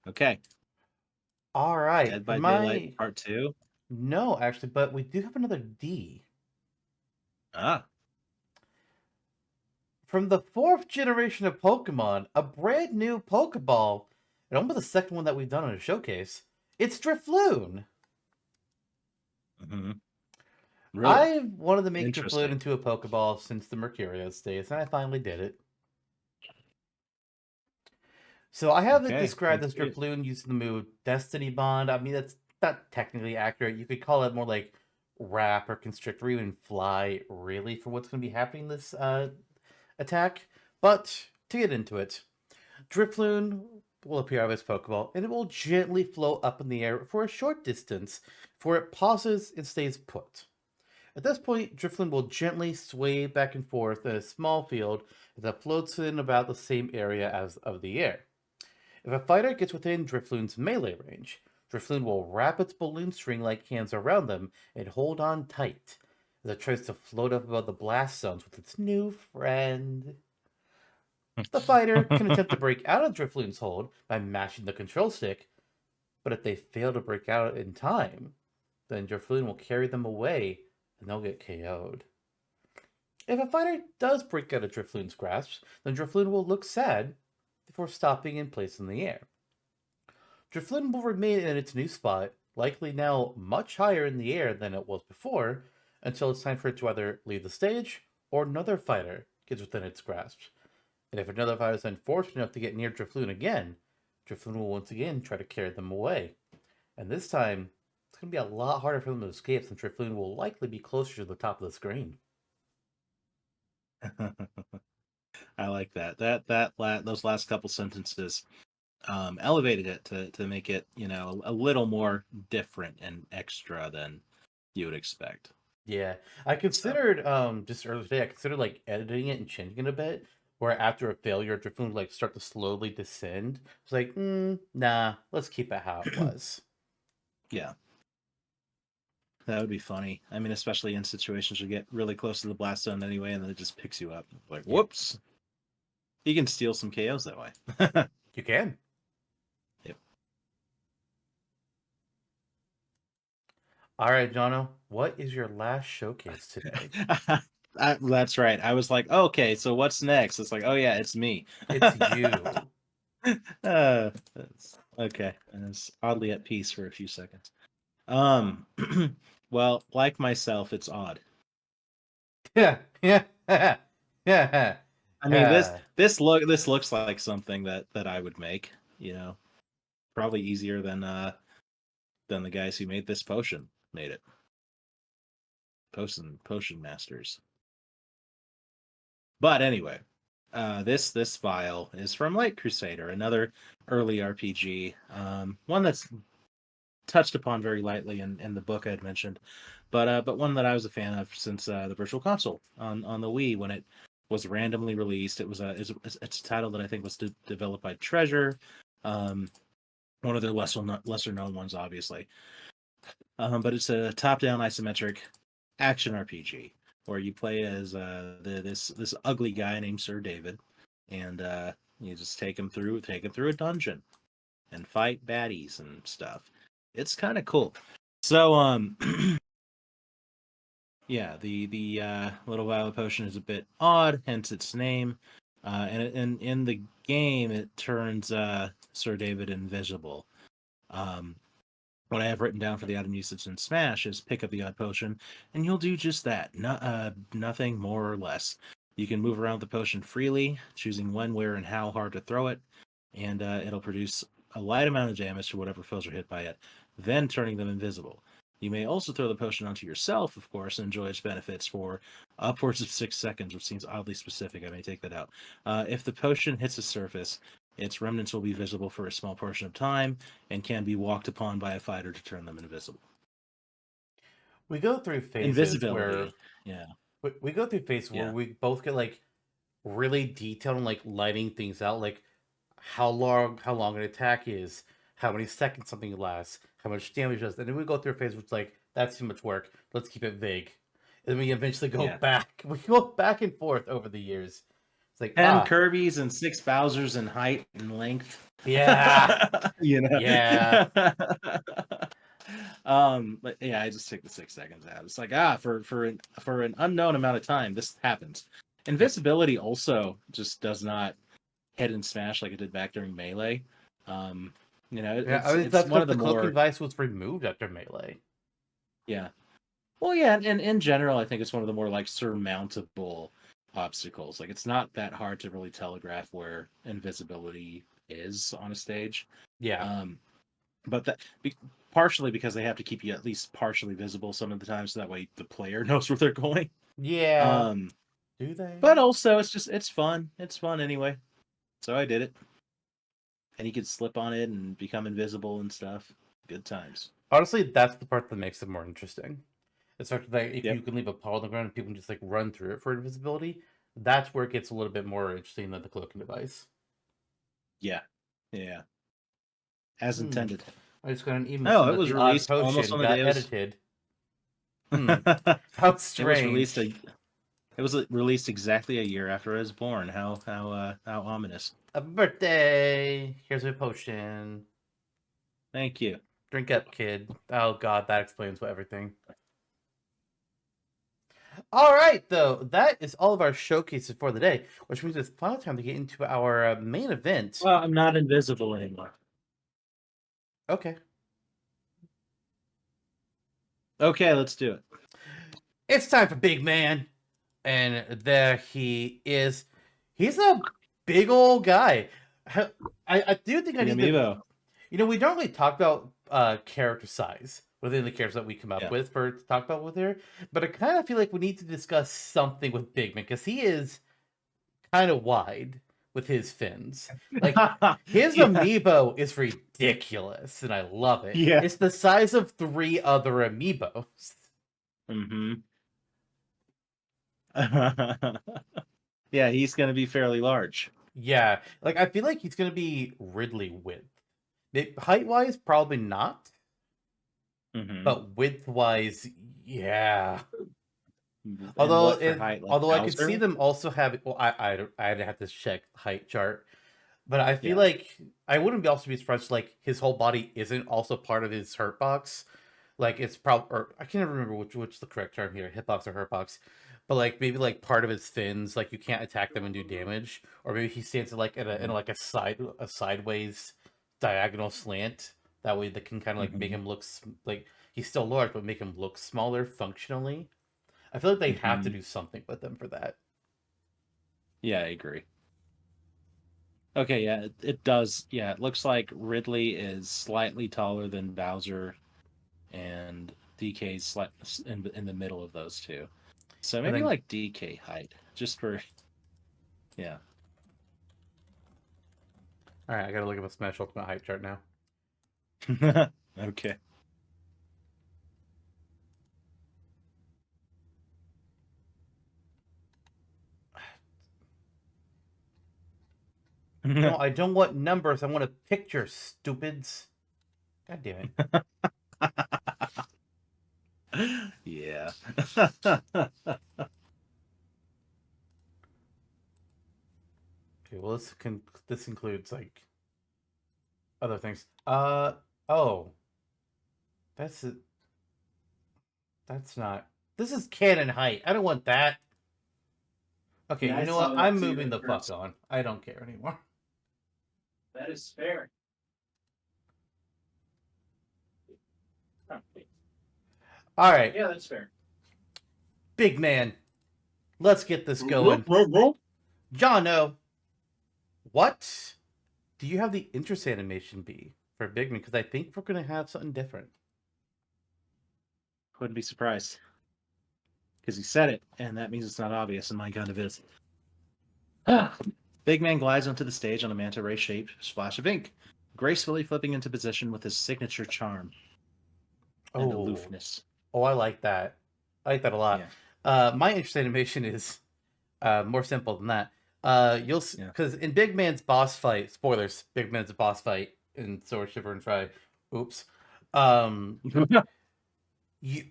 Okay, All right. Dead For by Daylight my Part Two. no, actually, but we do have another D. Ah, From the fourth generation of Pokemon, a brand new Pokeball, and almost the second one that we've done on a showcase. It's Drifloon. hmm really I wanted to make Drifloon interesting. into a Pokeball since the Mercurius days, and I finally did it. So I have it Okay, described let's as see it. Drifloon using the move Destiny Bond. I mean, that's not technically accurate. You could call it more like Wrap or Constrict or even Fly, really, for what's going to be happening this attack. But to get into it, Drifloon will appear out of its Pokeball, and it will gently float up in the air for a short distance before it pauses and stays put. At this point, Drifloon will gently sway back and forth in a small field that floats in about the same area as of the air. If a fighter gets within Drifloon's melee range, Drifloon will wrap its balloon string-like hands around them and hold on tight as it tries to float up above the blast zones with its new friend. The fighter can attempt to break out of Drifloon's hold by mashing the control stick, but if they fail to break out in time, then Drifloon will carry them away and they'll get KO'd. If a fighter does break out of Drifloon's grasp, then Drifloon will look sad before stopping in place in the air. Drifloon will remain in its new spot, likely now much higher in the air than it was before, until it's time for it to either leave the stage or another fighter gets within its grasp. And if another fighter is then fortunate enough to get near Drifloon again, Drifloon will once again try to carry them away. And this time, it's going to be a lot harder for them to escape since Drifloon will likely be closer to the top of the screen. I like that. Those last couple sentences elevated it to make it, a little more different and extra than you would expect. Yeah, I So, considered just earlier today. I considered like editing it and changing it a bit. Where after a failure, Drifloon would like start to slowly descend. It's like, nah, let's keep it how it was. yeah. That would be funny. I mean, especially in situations you get really close to the blast zone anyway, and then it just picks you up. Like, Yeah. whoops! You can steal some KOs that way. You can. Yep. All right, Jonno, what is your last showcase today? That's right. I was like, okay, so what's next? It's like, oh yeah, it's me. It's you. Okay. I was oddly at peace for a few seconds. Um, well, like myself, it's odd. Yeah, yeah, yeah, I mean, yeah. this looks like something that I would make. You know, probably easier than the guys who made this potion made it. Potion masters. But anyway, this vial is from Light Crusader, another early RPG, one that's touched upon very lightly in the book I'd mentioned, but one that I was a fan of since the Virtual Console on the Wii when it was randomly released. It's a title that I think was developed by Treasure, one of their lesser known ones, obviously. But it's a top down isometric action RPG where you play as this ugly guy named Sir David, and you just take him through a dungeon and fight baddies and stuff. It's kind of cool. So yeah, the little violet potion is a bit odd, hence its name. And in the game, it turns Sir David invisible. Um, what I have written down for the item usage in Smash is pick up the odd potion, and you'll do just that. Nothing more or less. You can move around the potion freely, choosing when, where, and how hard to throw it, and it'll produce a light amount of damage to whatever foes are hit by it, then turning them invisible. You may also throw the potion onto yourself, of course, and enjoy its benefits for upwards of 6 seconds, which seems oddly specific. I may take that out. If the potion hits a surface, its remnants will be visible for a small portion of time and can be walked upon by a fighter to turn them invisible. We go through phases where Invisibility. Yeah. we go through phases where Yeah. we both get like really detailed on like lighting things out, like how long an attack is, how many seconds something lasts, how much damage it does, and then we go through a phase where it's like that's too much work. Let's keep it vague, and then we eventually go Yeah. back. We go back and forth over the years. It's like 10 Kirby's and 6 Bowser's in height and length. yeah, You know? yeah, But yeah, I just take the 6 seconds out. It's like, for an unknown amount of time, this happens. Invisibility also just does not hit and smash like it did back during Melee. Um, yeah. I mean, it's that's one because of the the cloaking more, device was removed after Melee. yeah. Well, yeah, and in general, I think it's one of the more like surmountable obstacles. Like it's not that hard to really telegraph where invisibility is on a stage. Yeah, Um, but partially because they have to keep you at least partially visible some of the time, so that way the player knows where they're going. yeah. Um, Do they? but also it's fun. It's fun anyway. So I did it, and you could slip on it and become invisible and stuff. Good times. Honestly, that's the part that makes it more interesting. It's sort of like if Yep. you can leave a pile on the ground and people can just like run through it for invisibility, that's where it gets a little bit more interesting than the cloaking device. Yeah. Yeah. As Hmm. intended. I just got an email Oh, saying it that was the odd released almost potion on the got day it was. edited. Hmm. How It was released strange. it was released exactly a year after I was born. How ominous. Happy birthday. Here's a potion. Thank you. Drink up, kid. Oh god, that explains what everything. All right, though, that is all of our showcases for the day, which means it's final time to get into our main event. Well, I'm not invisible anymore. Okay. Okay, let's do it. It's time for Big Man. And there he is. He's a big old guy. I do think I The need to. amiibo. We don't really talk about character size within the characters that we come up Yeah. with for to talk about with here, but I kind of feel like we need to discuss something with Big Man because he is kind of wide with his fins. Like his Yeah. amiibo is ridiculous, and I love it. Yeah. It's the size of 3 other amiibos. Mm-hmm. Yeah, he's gonna be fairly large. Yeah, like I feel like he's gonna be Ridley width. Height wise, probably not. Mm-hmm. but width-wise, yeah. And Although what for height? Like although I could see Bowser? them also having. Well, I'd have to check height chart, but I feel Yeah. like I wouldn't be also be surprised like his whole body isn't also part of his hurt box. Like it's probably, or I can't remember which the correct term here, hitbox or hurt box, but like maybe like part of his fins, like you can't attack them and do damage, or maybe he stands like in Mhm. like a sideways diagonal slant. That way that can kind of like make Mhm. him look like he's still large, but make him look smaller functionally. I feel like they have to Mhm. do something with them for that. Yeah, I agree. Okay, yeah, it does. Yeah, it looks like Ridley is slightly taller than Bowser, and DK's in the middle of those two. So And maybe then, like DK height, just for yeah. all right, I gotta look up a Smash Ultimate height chart now. Okay. No, I don't want numbers. I want a picture, stupids. God damn it. Yeah. Okay, well this includes like other things. Oh, that's it. That's not. This is canon height. I don't want that. Okay, Yeah, you I know what? saw that I'm too moving at the fuck first. on. I don't care anymore. That is fair. All right, Yeah, that's fair. big man. Let's get this going. Jonno, what do you have the interest animation be for big man? Because I think we're gonna have something different. Wouldn't be surprised because he said it, and that means it's not obvious. And my kind of is. Big man glides onto the stage on a manta ray shaped splash of ink, gracefully flipping into position with his signature charm and Oh, aloofness. oh, I like that. I like that a lot. Yeah, My interest animation is more simple than that. You'll yeah. because in Big Man's boss fight, spoilers, Big Man's boss fight in Sword Shiver and Try. Oops. Um,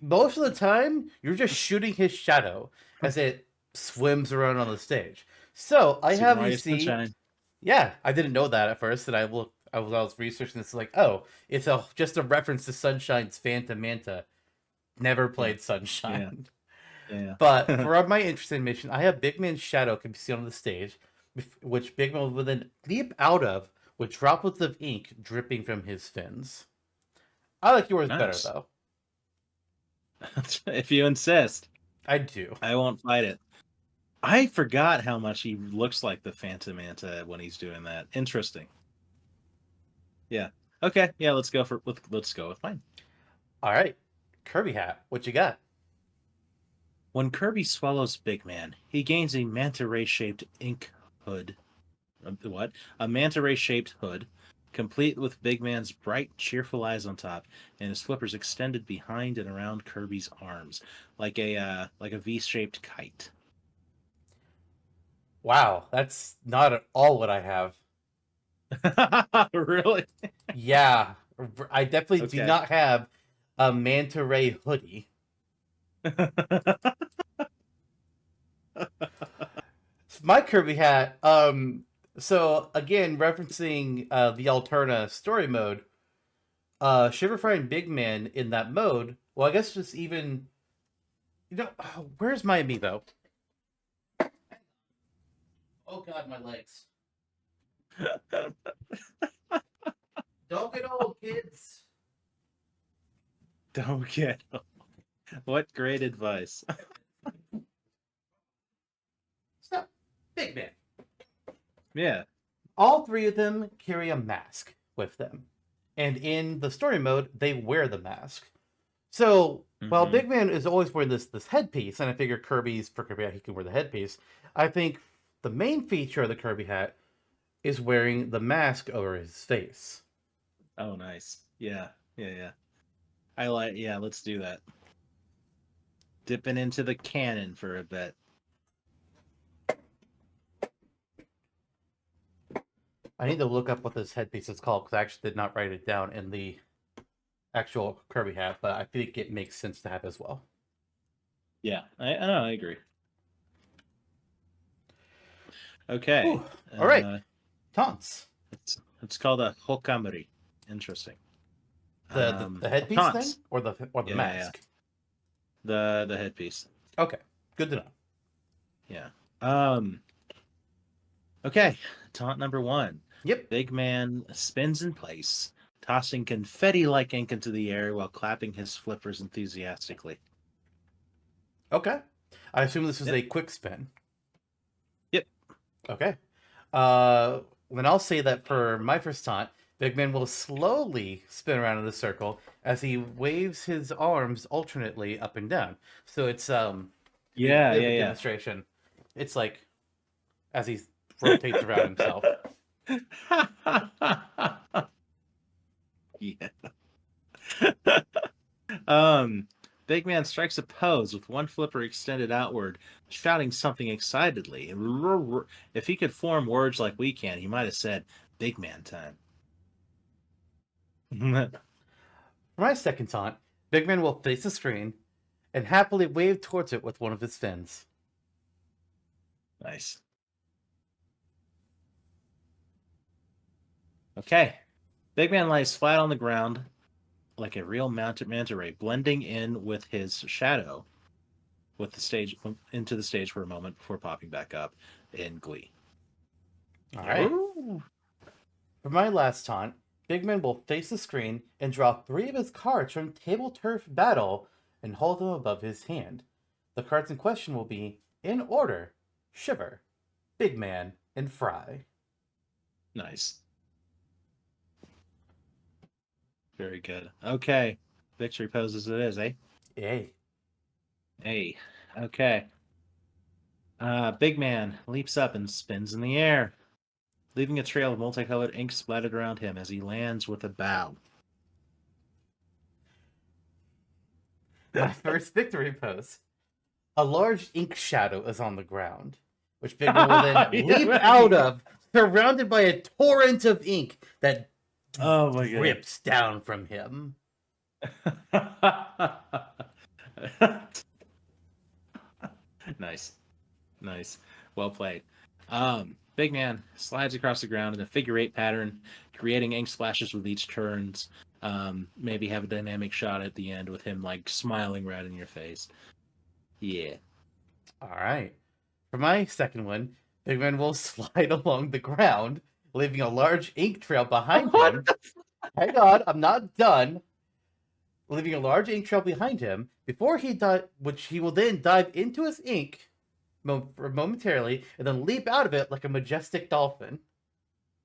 most of the time, you're just shooting his shadow as it swims around on the stage. So I Super have you Mario see, Sunshine. yeah, I didn't know that at first, and I was researching this, like, oh, it's just a reference to Sunshine's Phantom Manta. Never Yeah, played yeah, Sunshine. yeah. But for my interest in mission, I have Big Man's shadow can be seen on the stage, which Big Man will then leap out of with droplets of ink dripping from his fins. I like yours better Nice. though. If you insist, I do. I won't fight it. I forgot how much he looks like the Phantom Manta when he's doing that. Interesting. Yeah. Okay. Yeah. Let's go with mine. All right, Kirby hat. What you got? When Kirby swallows Big Man, he gains a manta ray shaped ink hood. What? A manta ray shaped hood, complete with Big Man's bright, cheerful eyes on top, and his flippers extended behind and around Kirby's arms, like a V shaped kite. Wow, that's not at all what I have. Really? Yeah, I definitely do Okay. not have a manta ray hoodie. My Kirby hat. So again, referencing the Alterna story mode, Shiver Fry Big Man in that mode. Well, I guess just even where's my me though? Oh God, my legs. Don't get old, kids. Don't get. What great advice. Stop, Big Man. Yeah. All three of them carry a mask with them, and in the story mode, they wear the mask. So while Hmm. Big Man is always wearing this headpiece, and I figure for Kirby hat he can wear the headpiece. I think the main feature of the Kirby hat is wearing the mask over his face. Oh, nice. Yeah. Yeah. Yeah. I like. Yeah. Let's do that. Dipping into the canon for a bit. I need to look up what this headpiece is called because I actually did not write it down in the actual Kirby hat, but I think it makes sense to have as well. Yeah, I know, I agree. Okay. Whew. All right, Uh, taunts. it's called a hokamari. Interesting. The headpiece thing, Taunts. or the Yeah. mask. The headpiece. Okay, good to know. Yeah. Um. Okay. Taunt number 1. Yep. Big man spins in place, tossing confetti-like ink into the air while clapping his flippers enthusiastically. Okay. I assume this is Yep. a quick spin. Yep. Okay. Then I'll say that for my first taunt, Big Man will slowly spin around in the circle as he waves his arms alternately up and down. So it's a Yeah. bit of Yeah. a Yeah. demonstration. It's like as he rotates around himself. Yeah. Big man strikes a pose with one flipper extended outward, shouting something excitedly. If he could form words like we can, he might have said "big man time." For my second taunt, Big Man will face the screen and happily wave towards it with one of his fins. Nice. Okay. Big man lies flat on the ground like a real manta ray, blending in with his shadow with the stage into the stage for a moment before popping back up in glee. All right. Ooh. For my last taunt, Big Man will face the screen and draw 3 of his cards from Table Turf Battle and hold them above his hand. The cards in question will be, in order, Shiver, Big Man, and Fry. Nice. Very good. Okay. Victory poses it is, eh? Yay. Hey. Okay. Big man leaps up and spins in the air, leaving a trail of multicolored ink splattered around him as he lands with a bow. My first victory pose. A large ink shadow is on the ground, which Big Man will then leap out of, surrounded by a torrent of ink that Oh my god. drips down from him. Nice. Nice. Well played. Big man slides across the ground in a figure 8 pattern, creating ink splashes with each turns. Maybe have a dynamic shot at the end with him like smiling right in your face. Yeah. All right. For my second one, Big Man will slide along the ground, leaving a large ink trail behind What him. Hang on, I'm not done. Leaving a large ink trail behind him before he which he will then dive into his ink momentarily and then leap out of it like a majestic dolphin.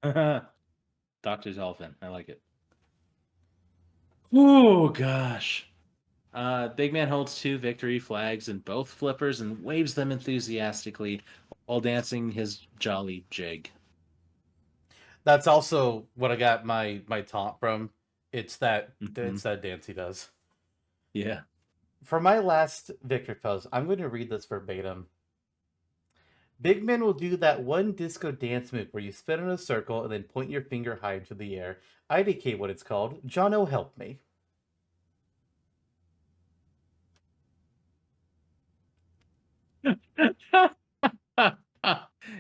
Dr. Dolphin. I like it. Oh gosh. Big man holds 2 victory flags in both flippers and waves them enthusiastically while dancing his jolly jig. That's also what I got my taunt from. It's that Mhm. dance he does. Yeah. For my last victory pose, I'm going to read this verbatim. Big Man will do that one disco dance move where you spin in a circle and then point your finger high into the air. IDK what it's called. Jonno, help me.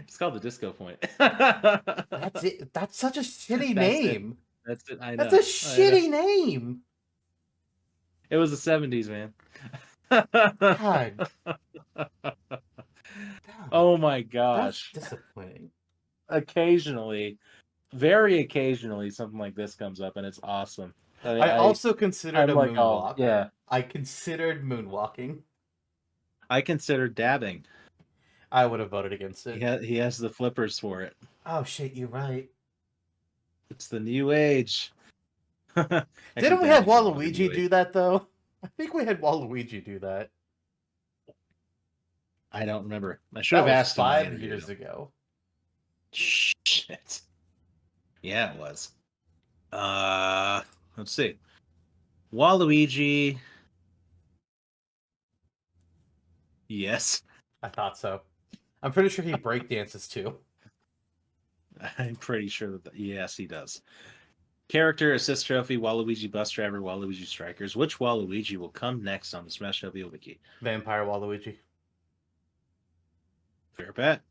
It's called the disco point. That's it. That's such a shitty That's it. name. That's it. I That's a know. I know. shitty name. It was the 70s, man. God. God. Oh my That's gosh. disappointing. Occasionally, very occasionally, something like this comes up, and it's awesome. I also considered I'm a like, oh moonwalk. yeah. I considered moonwalking. I consider dabbing. I would have voted against it. He has the flippers for it. Oh shit, you're right. It's the new age. Actually, Didn't we have dabbing's no longer new Waluigi age. do that though? I think we had Waluigi do that. I don't remember. I should That have was asked him. When I 5 interviewed years him. ago. Shit. Yeah, it was. Let's see. Waluigi. Yes. I thought so. I'm pretty sure he breakdances too. I'm pretty sure that yes, he does. Character, assist trophy, Waluigi bus driver, Waluigi strikers. Which Waluigi will come next on the Smashtopia wiki? Vampire Waluigi. Fair bet.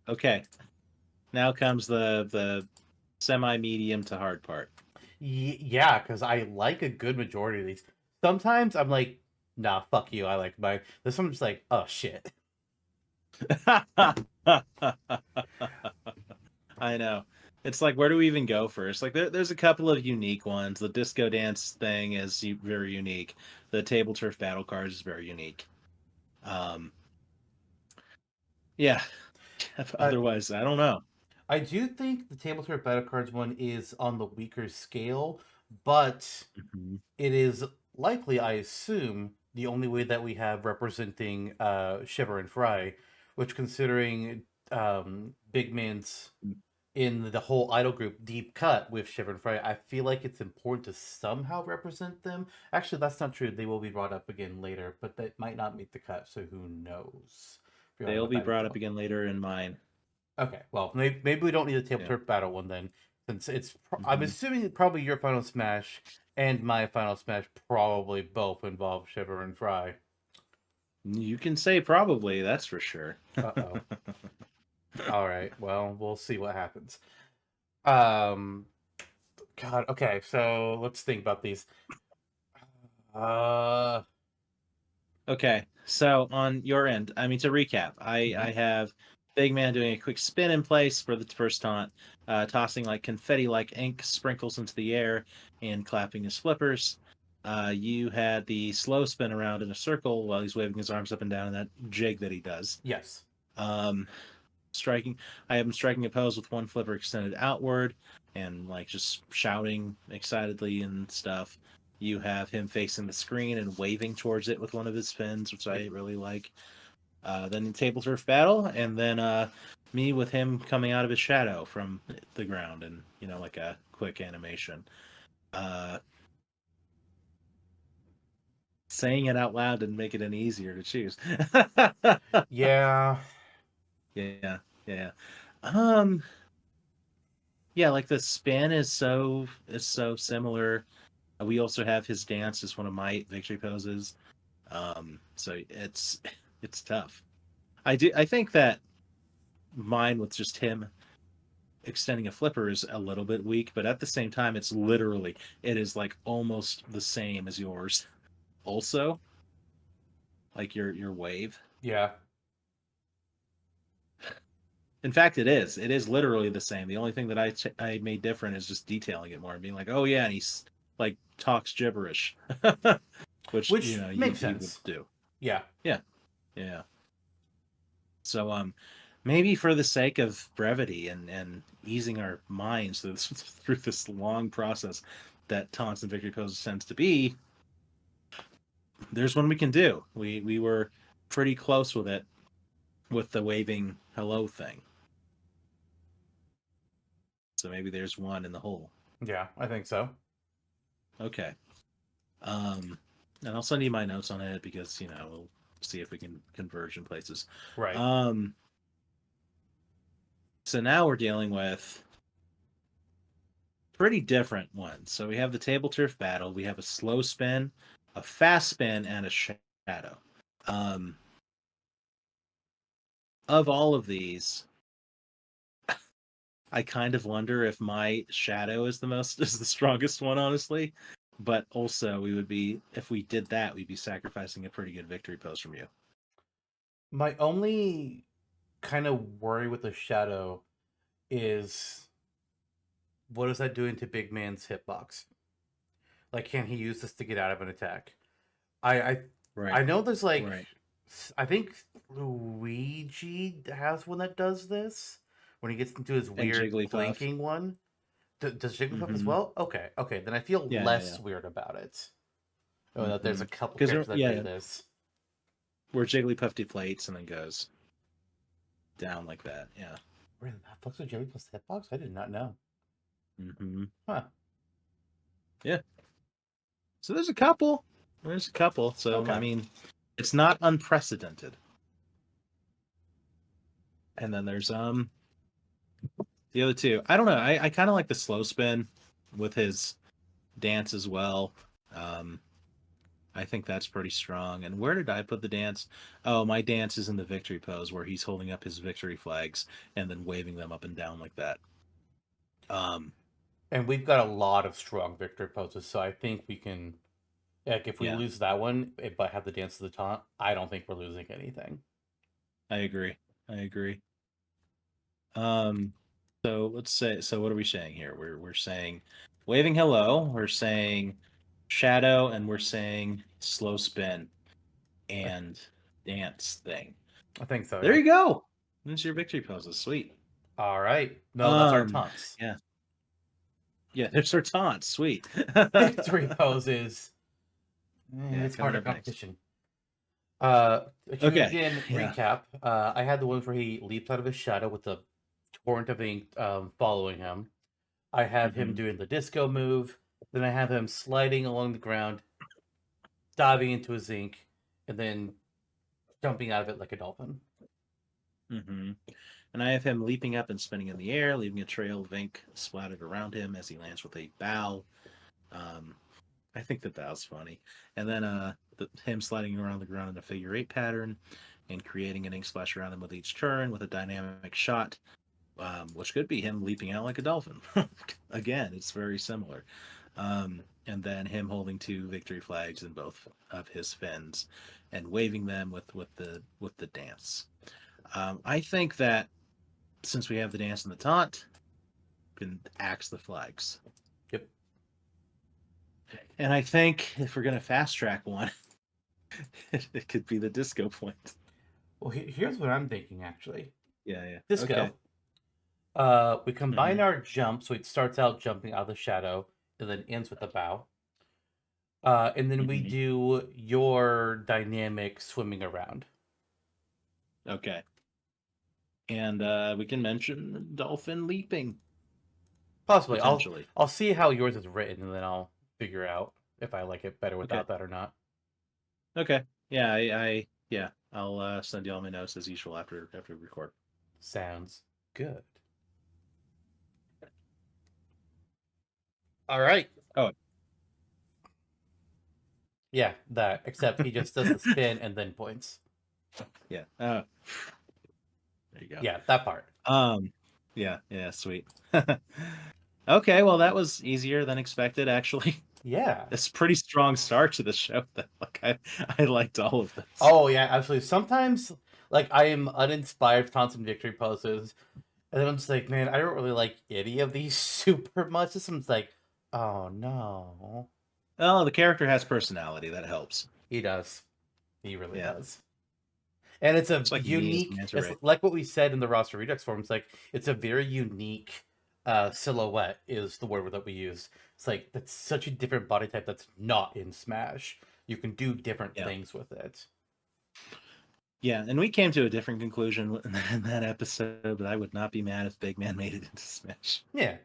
Okay. Now comes the semi-medium to hard part. Yeah, because I like a good majority of these. Sometimes I'm like, nah, fuck you. I like mine. This one's just like, oh shit. I know. It's like, where do we even go first? Like, there's a couple of unique ones. The disco dance thing is very unique. The table turf battle cards is very unique. Um, yeah. Uh, Otherwise, I don't know. I do think the tabletop battle cards one is on the weaker scale, but Mhm. it is likely, I assume, the only way that we have representing Shiver and Fry, which considering Big Man's in the whole idol group deep cut with Shiver and Fry, I feel like it's important to somehow represent them. Actually, that's not true. They will be brought up again later, but that might not make the cut, so who knows? Figure out They'll what be that would brought up go. again later in mine. Okay, well, maybe we don't need a table Yeah. turf battle one then, since I'm Mhm. assuming probably your final smash and my final smash probably both involve Shiver and Fry. You can say probably, that's for sure. Uh-oh. All right, well, we'll see what happens. Um, God, okay, so let's think about these. Uh, Okay, so on your end, I mean, to recap, I mhm. have Big Man doing a quick spin in place for the first taunt, tossing like confetti-like ink sprinkles into the air and clapping his flippers. You had the slow spin around in a circle while he's waving his arms up and down in that jig that he does. Yes. Um, striking, I have him striking a pose with one flipper extended outward and like just shouting excitedly and stuff. You have him facing the screen and waving towards it with one of his fins, which I Yep. really like. Then table turf battle, and then me with him coming out of his shadow from the ground, and like a quick animation. Uh, Saying it out loud didn't make it any easier to choose. Yeah. Yeah, yeah. Um, yeah, like the spin is so similar. We also have his dance as one of my victory poses. So it's tough. I think that mine with just him extending a flipper is a little bit weak, but at the same time, it is like almost the same as yours. Also, like your wave. Yeah. In fact, it is literally the same. The only thing that I made different is just detailing it more and being like, oh yeah, and he's like talks gibberish, which Which you makes he would sense. do. Yeah. Yeah, yeah. So maybe for the sake of brevity and easing our minds through this, through this long process that taunts and victory poses tends to be, there's one we can do. We were pretty close with it with the waving hello thing. So maybe there's one in the hole. Yeah, I think so. Okay. And I'll send you my notes on it because we'll see if we can converge in places. Right. Um, so now we're dealing with pretty different ones. So we have the table turf battle. We have a slow spin, a fast spin, and a shadow. Um, of all of these, I kind of wonder if my shadow is the strongest one, honestly. But also, if we did that, we'd be sacrificing a pretty good victory pose from you. My only kind of worry with the shadow is what is that doing to Big Man's hitbox? Like, can he use this to get out of an attack? I I, Right. I know there's like, Right. I think Luigi has one that does this when he gets into his And weird Jigglypuff. planking one. Does Jigglypuff as Mm-hmm. well? Okay, okay, then I feel Yeah, yeah, less yeah. weird about it. Oh, that there's Mm-hmm. a couple Because characters that yeah, do yeah, this. where Jigglypuff deflates and then goes down like that. Yeah. Really, that fucks with Jigglypuff's hitbox? I did not know. Mm-hmm. Huh. Yeah. So there's a couple. There's a couple. So I Okay. mean, it's not unprecedented. And then there's The other two, I don't know. I kind of like the slow spin with his dance as well. Um, I think that's pretty strong. And where did I put the dance? Oh, my dance is in the victory pose where he's holding up his victory flags and then waving them up and down like that. Um, And we've got a lot of strong victory poses, so I think we can. Like, if we yeah, lose that one, but have the dance to the taunt, I don't think we're losing anything. I agree. I agree. Um, so let's say, so what are we saying here? We're saying waving hello, we're saying shadow, and we're saying slow spin and dance thing. I think so, There yeah. you go. There's your victory poses. Sweet. All right. No, that's our Um, taunts. yeah. Yeah, there's our taunt. Sweet. Victory poses. Yeah, It's coming harder up next. competition. To Okay. again Yeah. recap, I had the ones where he leaps out of his shadow with the torrent of ink following him. I have him Hmm. doing the disco move. Then I have him sliding along the ground, diving into his ink, and then jumping out of it like a dolphin. Hmm. And I have him leaping up and spinning in the air, leaving a trail of ink splattered around him as he lands with a bow. Um, I think that was funny. And then him sliding around the ground in a figure eight pattern and creating an ink splash around him with each turn with a dynamic shot, which could be him leaping out like a dolphin. Again, it's very similar. And then him holding two victory flags in both of his fins and waving them with the dance. I think that since we have the dance and the taunt, we can axe the flags. Yep. And I think if we're gonna fast track one, it could be the disco point. Well, here's what I'm thinking actually. Yeah, yeah. Okay. Disco. We combine Hmm. our jump, so it starts out jumping out of the shadow and then ends with a bow. And then we Hmm. do your dynamic swimming around. Okay. And we can mention dolphin leaping Possibly. potentially. I'll see how yours is written, and then I'll figure out if I like it better Okay. without that or not. Okay. Yeah, yeah, I'll send you all my notes as usual after we record. Sounds good. All right. Oh, Yeah, that. Except he just does the spin and then points. yeah. There you go. Yeah, that part. Yeah, yeah, sweet. Okay, well that was easier than expected actually. Yeah. It's a pretty strong start to the show though. Like I liked all of this. Oh yeah, absolutely. Sometimes like I am uninspired with constant victory poses, and then I'm just like, man, I don't really like any of these super much. This one's like, oh no. Oh, the character has personality, that helps. He does. He really Yeah. does. And it's a It's like me as unique, Manta it's Ray. like what we said in the roster redux forums, like it's a very unique silhouette is the word that we use. It's like that's such a different body type that's not in Smash. You can do different Yeah. things with it. Yeah, and we came to a different conclusion in that episode, but I would not be mad if Big Man made it into Smash. Yeah.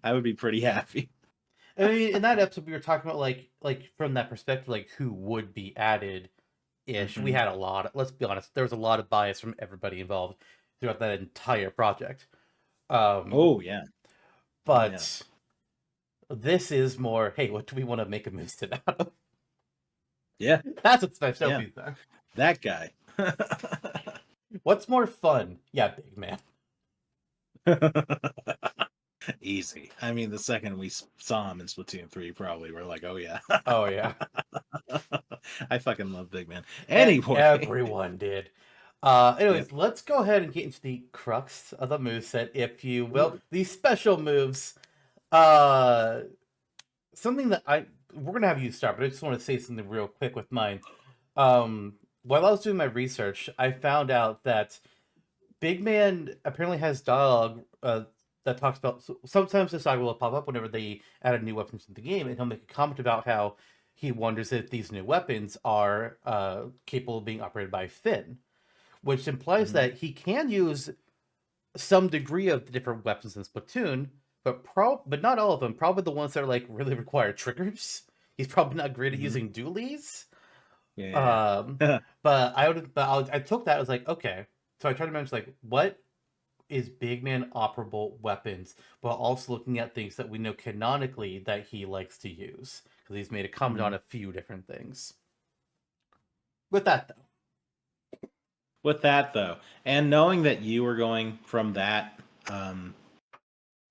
I would be pretty happy. I mean, in that episode we were talking about like from that perspective, like who would be added ish. We Hmm. had a lot, let's be honest, there was a lot of bias from everybody involved throughout that entire project. Um Oh yeah. Oh yeah. but this is more, hey, what do we want to make a moveset out of? Yeah. That's what Yeah. Smashtopia are. That guy. What's more fun? Yeah, Big Man. Easy. I mean, the second we saw him in Splatoon 3, probably we're like, oh yeah. Oh yeah, I fucking love Big Man. Anyway. everyone did. Yep. Anyways, let's go ahead and get into the crux of the moveset, if you will. These special moves. Uh, Something that we're gonna have you start, but I just want to say something real quick with mine. While I was doing my research, I found out that Big Man apparently has dialogue that talks about. Sometimes this dialogue will pop up whenever they add a new weapon to the game, and he'll make a comment about how he wonders if these new weapons are capable of being operated by Finn, which implies Mhm. that he can use some degree of the different weapons in Splatoon, but not all of them. Probably the ones that are like really require triggers. He's probably not great at Mhm. using dualies. Yeah. Um, Yeah. I took that. I was like, okay. So I tried to manage like what is big man operable weapons, while also looking at things that we know canonically that he likes to use. Because he's made a comment on Mhm. a few different things. With that, though. With that though, and knowing that you were going from that,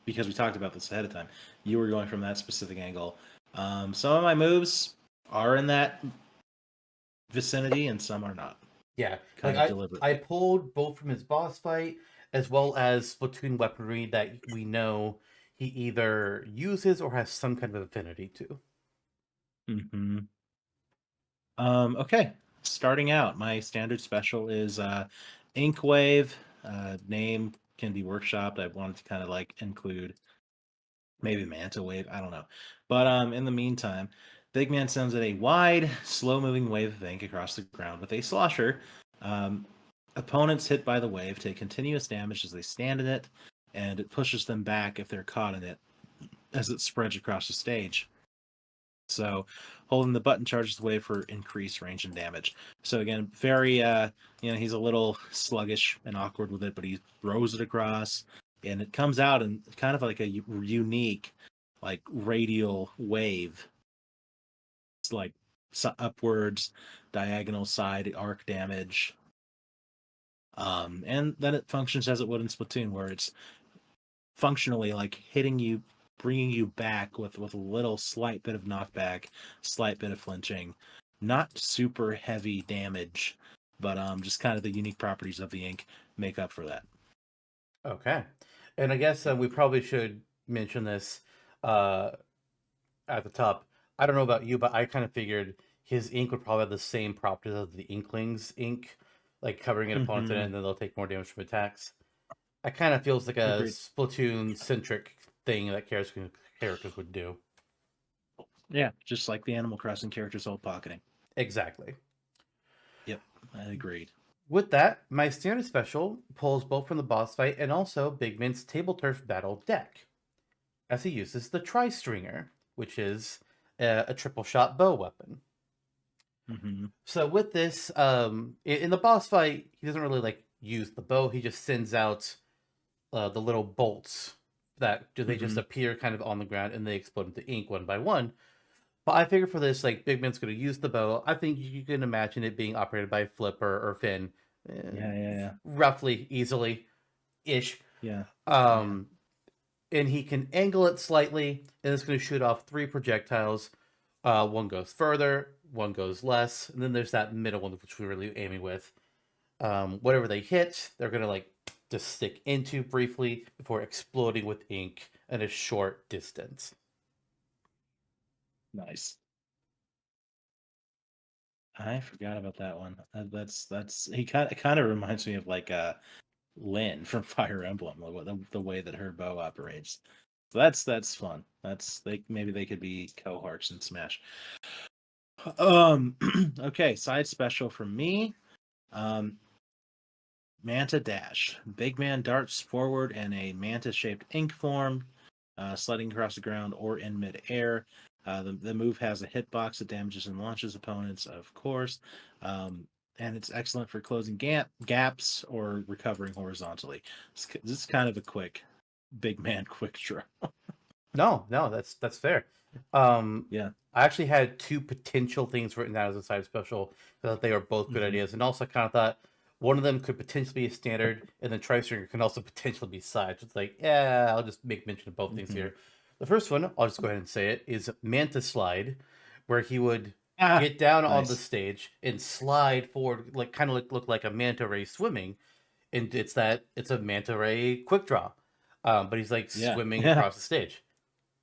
because we talked about this ahead of time, you were going from that specific angle. Some of my moves are in that vicinity, and some are not. Yeah, like Kind of I deliberately. pulled both from his boss fight as well as Splatoon weaponry that we know he either uses or has some kind of affinity to. Hmm. Okay, starting out, my standard special is Ink Wave. Name can be workshopped. I wanted to kind of like include maybe Manta Wave. I don't know, but in the meantime, Big Man sends it a wide, slow-moving wave of ink across the ground with a slosher. Um, Opponents hit by the wave take continuous damage as they stand in it, and it pushes them back if they're caught in it as it spreads across the stage. So holding the button charges the wave for increased range and damage. So again, very he's a little sluggish and awkward with it, but he throws it across and it comes out in kind of like a unique like radial wave. It's like upwards, diagonal side arc damage. And then it functions as it would in Splatoon, where it's functionally like hitting you, bringing you back with a little slight bit of knockback, slight bit of flinching, not super heavy damage, but just kind of the unique properties of the ink make up for that. Okay, and I guess Yep. we probably should mention this uh, at the top. I don't know about you, but I kind of figured his ink would probably have the same properties as the Inkling's ink, like covering an opponent in it, Hmm. and then they'll take more damage from attacks. That kind of feels like a Agreed. Splatoon centric thing that characters would do. Yeah, just like the Animal Crossing characters old pocketing. Exactly. Yep, I agreed. With that, my standard special pulls both from the boss fight and also Big Min's Table Turf Battle deck, as he uses the Tri-Stringer, which is a triple shot bow weapon. Hmm. So with this, in the boss fight, he doesn't really like use the bow. He just sends out the little bolts that do they just Hmm. appear kind of on the ground and they explode into ink one by one. But I figure for this, like Big Man's going to use the bow. I think you can imagine it being operated by Flipper or Finn, Yeah, yeah, yeah, roughly, easily, ish. yeah, yeah. Um, and he can angle it slightly, and it's going to shoot off three projectiles. One goes further, one goes less, and then there's that middle one which we're really aiming with. Whatever they hit, they're going to like just stick into briefly before exploding with ink at a short distance. Nice. I forgot about that one. That's he kind of reminds me of like Lynn from Fire Emblem, the way that her bow operates. So that's fun. That's maybe they could be cohorts in Smash. Okay, side special from me. Um, Manta Dash. Big man darts forward in a manta-shaped ink form, sliding across the ground or in midair. The move has a hitbox that damages and launches opponents, of course, and it's excellent for closing gaps or recovering horizontally. This is kind of a quick big man quick draw. No, no, that's fair. Um, Yeah. I actually had two potential things written down as a side special. I thought they were both good Hmm. ideas, and also kind of thought one of them could potentially be a standard, and then Tri-Stringer can also potentially be side. So it's like, yeah, I'll just make mention of both things Hmm. here. The first one, I'll just go ahead and say it, is Manta Slide, where he would Ah, get down on the nice. stage and slide forward, like kind of look like a manta ray swimming, and it's a manta ray quick draw, but he's like Yeah. swimming Yeah. across the stage.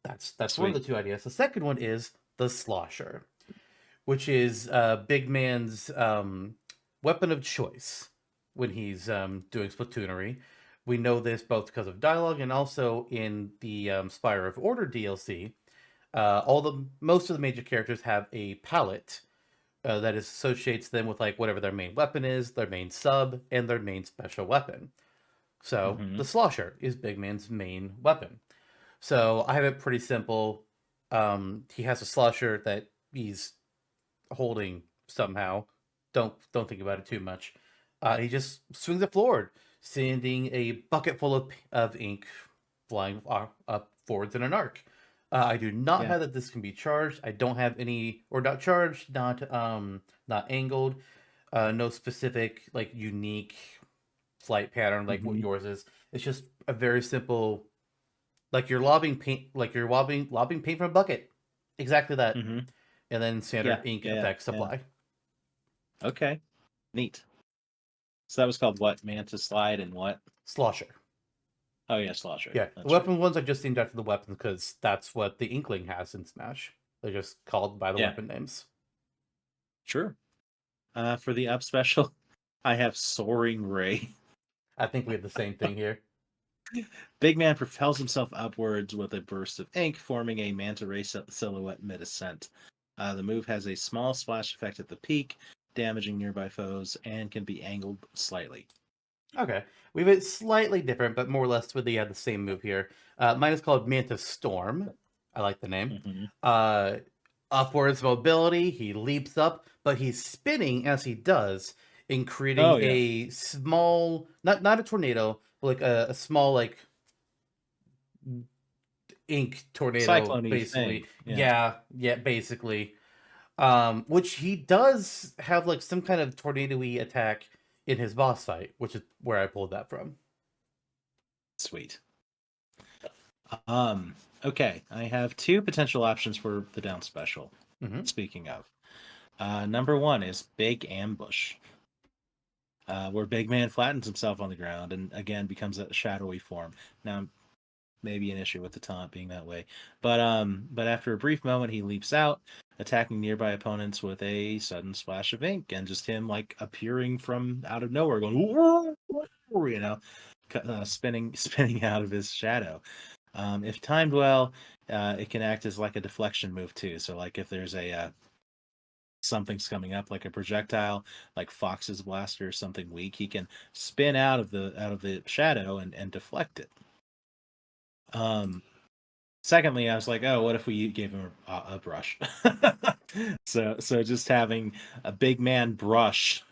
That's one of the Sweet. two ideas. The second one is the slosher, which is Big Man's weapon of choice when he's doing Splatoonery. We know this both because of dialogue and also in the Spire of Order DLC. All the most of the major characters have a palette that associates them with like whatever their main weapon is, their main sub, and their main special weapon. So Hmm. the slosher is Big Man's main weapon. So I have it pretty simple. He has a slusher that he's holding somehow. Don't think about it too much. He just swings it forward, sending a bucket full of ink flying up forwards in an arc. I do not Yeah. have that this can be charged. I don't have any, or not charged, not angled, no specific like unique flight pattern like what Hmm. yours is. It's just a very simple, like you're lobbing paint, like you're lobbing paint from a bucket, exactly that, Hmm. and then Yeah. standard ink Yeah. effects Yeah. apply. Okay. Neat. So that was called what? Manta Slide and what? Slosher. Oh yeah, Slosher. Yeah, the That's right. weapon ones I just named after the weapons because that's what the Inkling has in Smash. They're just called by the Yeah. weapon names. Sure. For the up special, I have Soaring Ray. I think we have the same thing here. Big Man propels himself upwards with a burst of ink, forming a manta ray silhouette mid-ascent. The move has a small splash effect at the peak, damaging nearby foes, and can be angled slightly. Okay, we have it slightly different, but more or less with the same move here. Mine is called Manta Storm. I like the name. Hmm. Uh, Upwards mobility. He leaps up, but he's spinning as he does, in Oh creating yeah, a small, not a tornado, but like a small like ink tornado, cyclone-y thing. basically. Yeah, Yeah, basically. Which he does have like some kind of tornado-y attack in his boss fight, which is where I pulled that from. sweet. Okay, I have two potential options for the down special. Hmm. Speaking of, number one is Big Ambush, where Big Man flattens himself on the ground and again becomes a shadowy form. Now, maybe an issue with the taunt being that way, but after a brief moment, he leaps out, attacking nearby opponents with a sudden splash of ink, and just him like appearing from out of nowhere, going, you know, spinning out of his shadow. If timed well, it can act as like a deflection move too. So like if there's a something's coming up like a projectile, like Fox's blaster or something weak, he can spin out of the shadow and deflect it. Secondly, I was like, oh, what if we gave him a brush? So just having a big man brush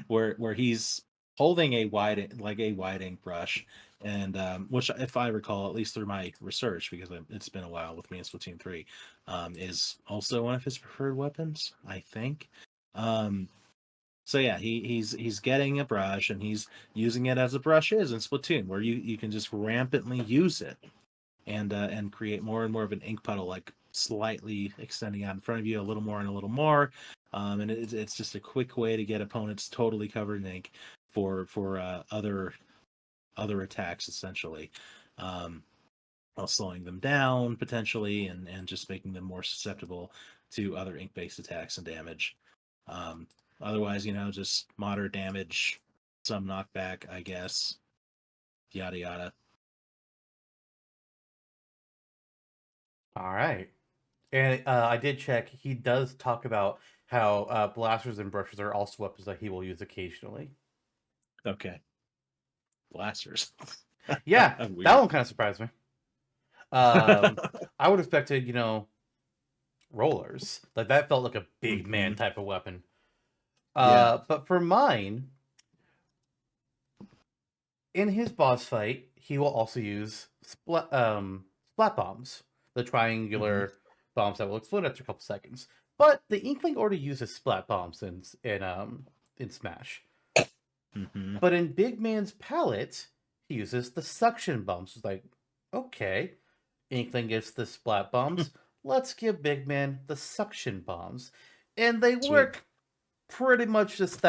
where he's holding a wide ink brush, and which, if I recall, at least through my research, because it's been a while with me in Splatoon 3, is also one of his preferred weapons, I think. Um, so yeah, he's getting a brush and he's using it as a brush is in Splatoon, where you can just rampantly use it and create more and more of an ink puddle, like slightly extending out in front of you a little more and a little more. And it's just a quick way to get opponents totally covered in ink for other attacks, essentially, while slowing them down potentially and just making them more susceptible to other ink based attacks and damage. Um, Otherwise, just moderate damage, some knockback, I guess, yada yada. All right. And I did check. He does talk about how blasters and brushes are also weapons that he will use occasionally. Okay, blasters. Yeah, that Weird. one kind of surprised me. Um, I would have expected, rollers. Like that felt like a big man Hmm. type of weapon. Yeah. But for mine, in his boss fight, he will also use splat bombs, the Hmm. triangular bombs that will explode after a couple seconds. But the Inkling already uses splat bombs in Smash. Hmm. But in Big Man's palette, he uses the suction bombs. It's like, okay, Inkling gets the splat bombs. Let's give Big Man the suction bombs, and they Sweet. work pretty much just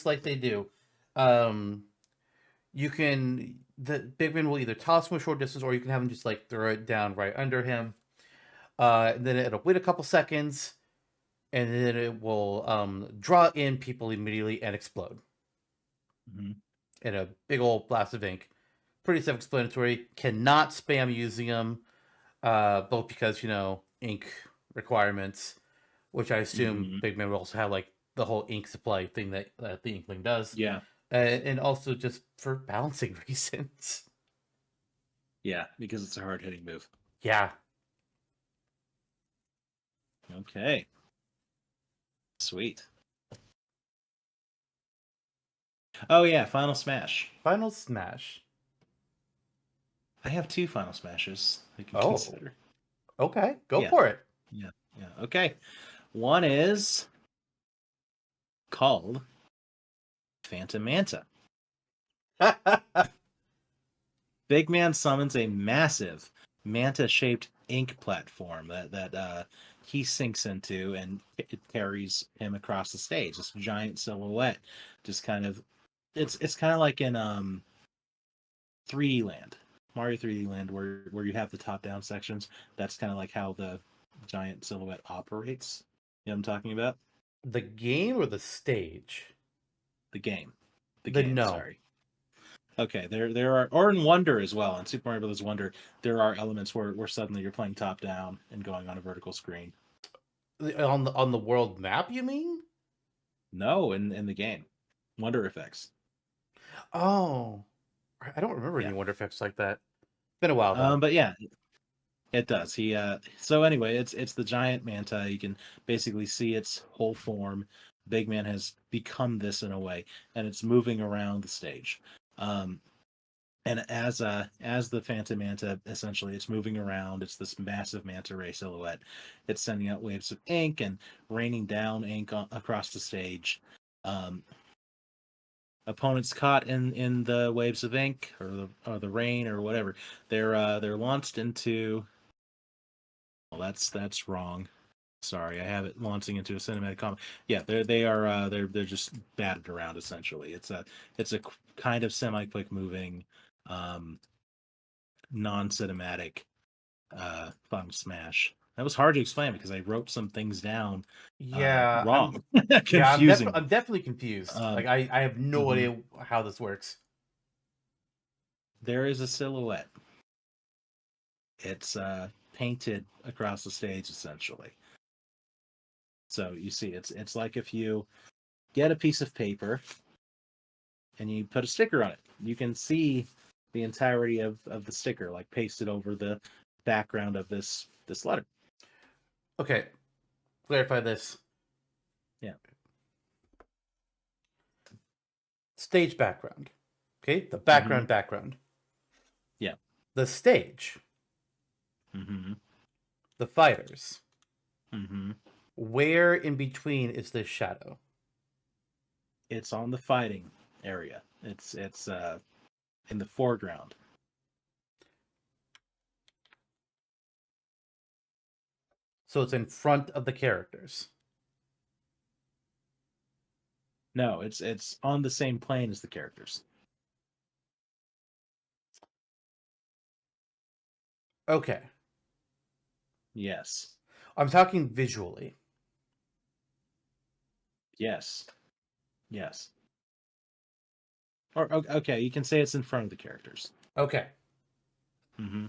like they do. Um, the Big Man will either toss from a short distance, or you can have him just like throw it down right under him. And then it'll wait a couple seconds, and then it will draw in people immediately and explode Hmm. in a big old blast of ink. Pretty self-explanatory. Cannot spam using them, both because ink requirements, which I assume Hmm. Big Man would also have like the whole ink supply thing that the Inkling does, Yeah. and also just for balancing reasons. Yeah, because it's a hard hitting move. Yeah. Okay. Sweet. Oh yeah, Final Smash. Final Smash. I have two Final Smashes you can Oh, consider. okay. Go Yeah, for it. yeah, yeah. Okay. One is called Phantom Manta. Big Man summons a massive manta-shaped ink platform that he sinks into, and it carries him across the stage. This giant silhouette, just kind of, it's kind of like in 3D Land, Mario 3D Land, where you have the top-down sections. That's kind of like how the giant silhouette operates. You know what I'm talking about? The game or the stage? The game, the The game. no. Sorry. Okay, there are, or in Wonder as well. In Super Mario Bros. Wonder, there are elements where suddenly you're playing top down and going on a vertical screen. On the world map, you mean? No, in the game, Wonder effects. Oh, I don't remember any Yeah. Wonder Effects like that. Been a while though. But yeah, it does. He So anyway, it's the giant manta. You can basically see its whole form. Big Man has become this in a way, and it's moving around the stage. Um, and as the Phantom Manta, essentially, it's moving around. It's this massive manta ray silhouette. It's sending out waves of ink and raining down ink across the stage. Um, Opponents caught in the waves of ink or the rain or whatever, they're launched into. Well, that's wrong. Sorry, I have it launching into a cinematic comic. Yeah, they're just batted around essentially. It's a kind of semi quick moving, um, non cinematic Final Smash. That was hard to explain because I wrote some things down Yeah, wrong, I'm confusing. definitely confused. Like Um, I have no mhm. idea how this works. There is a silhouette. It's painted across the stage essentially. So you see, it's like if you get a piece of paper and you put a sticker on it. You can see the entirety of the sticker, like pasted over the background of this letter. Okay, clarify this. Yeah. Stage background. Okay, the Mm-hmm. background. Yeah. The stage. Mm-hmm. The fighters. Mm-hmm. Where in between is this shadow? It's on the fighting area. It's in the foreground. So it's in front of the characters. No, it's on the same plane as the characters. Okay, Yes. I'm talking visually. Yes. Yes. Or okay, you can say it's in front of the characters. Okay, Mm-hmm.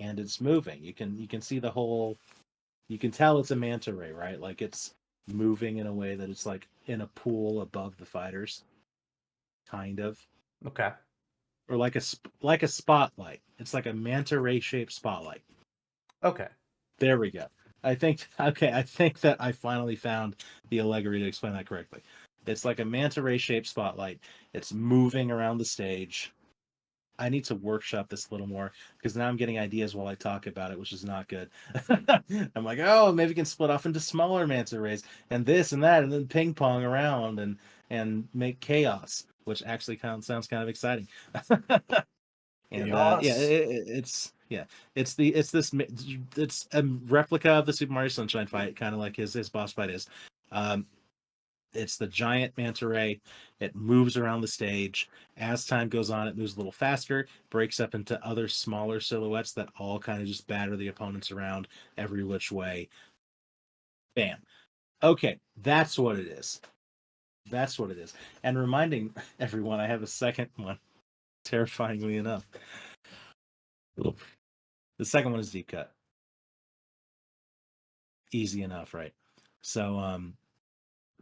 And it's moving. You can see the whole. You can tell it's a manta ray, right? Like it's moving in a way that it's like in a pool above the fighters, kind of, okay, or like a spotlight. It's like a manta ray shaped spotlight. okay. There we go. I think okay. I think that I finally found the allegory to explain that correctly. It's like a manta ray shaped spotlight. It's moving around the stage. I need to workshop this a little more because now I'm getting ideas while I talk about it, which is not good. I'm like, oh, maybe we can split off into smaller manta rays and this and that, and then ping pong around and make chaos, which actually sounds kind of exciting. And yeah, Chaos. it's a replica of the Super Mario Sunshine fight, kind of like his boss fight is. Um, it's the giant manta ray. It moves around the stage. As time goes on, it moves a little faster, breaks up into other smaller silhouettes that all kind of just batter the opponents around every which way. Bam. Okay, that's what it is. That's what it is. And reminding everyone, I have a second one, terrifyingly enough. The second one is deep cut. Easy enough, right? So,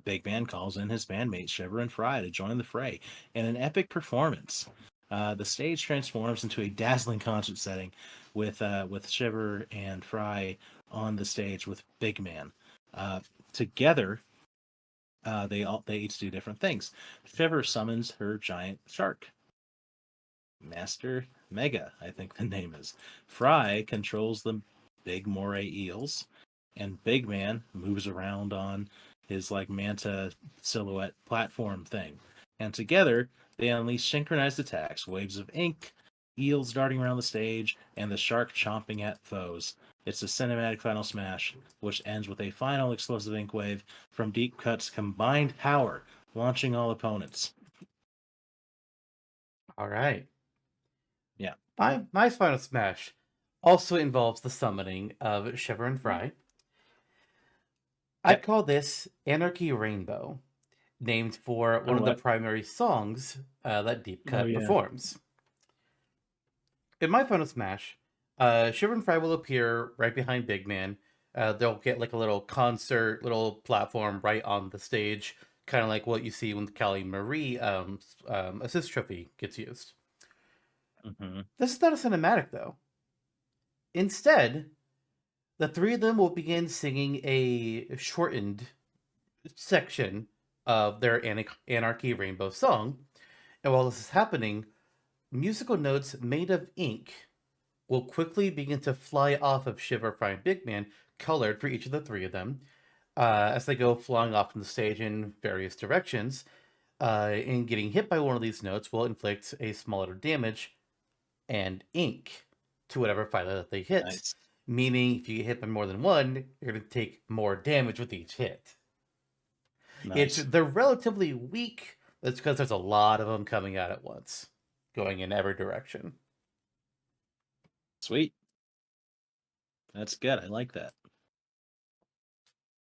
Big Man calls in his bandmates Shiver and Fry to join the fray in an epic performance. The stage transforms into a dazzling concert setting with Shiver and Fry on the stage with Big Man. Together, They each do different things. Shiver summons her giant shark. Master Mega, I think the name is. Fry controls the big moray eels, and Big Man moves around on his like manta silhouette platform thing. And together they unleash synchronized attacks, waves of ink, eels darting around the stage, and the shark chomping at foes. It's a cinematic final smash, which ends with a final explosive ink wave from Deep Cut's combined power, launching all opponents. All right. Yeah. My final smash also involves the summoning of Shiver and Fry. Okay. I'd call this Anarchy Rainbow, named for one On of the what? primary songs that Deep Oh Cut yeah. performs. In my final smash, Shiver and Fry will appear right behind Big Man. They'll get like a little concert, little platform right on the stage, kind of like what you see when the Callie Marie assist trophy gets used. Hmm. This is not a cinematic though. Instead, the three of them will begin singing a shortened section of their Anarchy Rainbow song. And while this is happening, musical notes made of ink will quickly begin to fly off of Shiver, Fry, and Big Man, colored for each of the three of them, as they go flying off from the stage in various directions. And getting hit by one of these notes will inflict a smaller damage and ink to whatever fighter that they hit. Nice. Meaning, if you get hit by more than one, you're going to take more damage with each hit. Nice. They're relatively weak. That's because there's a lot of them coming out at once, going in every direction. Sweet. That's good. I like that.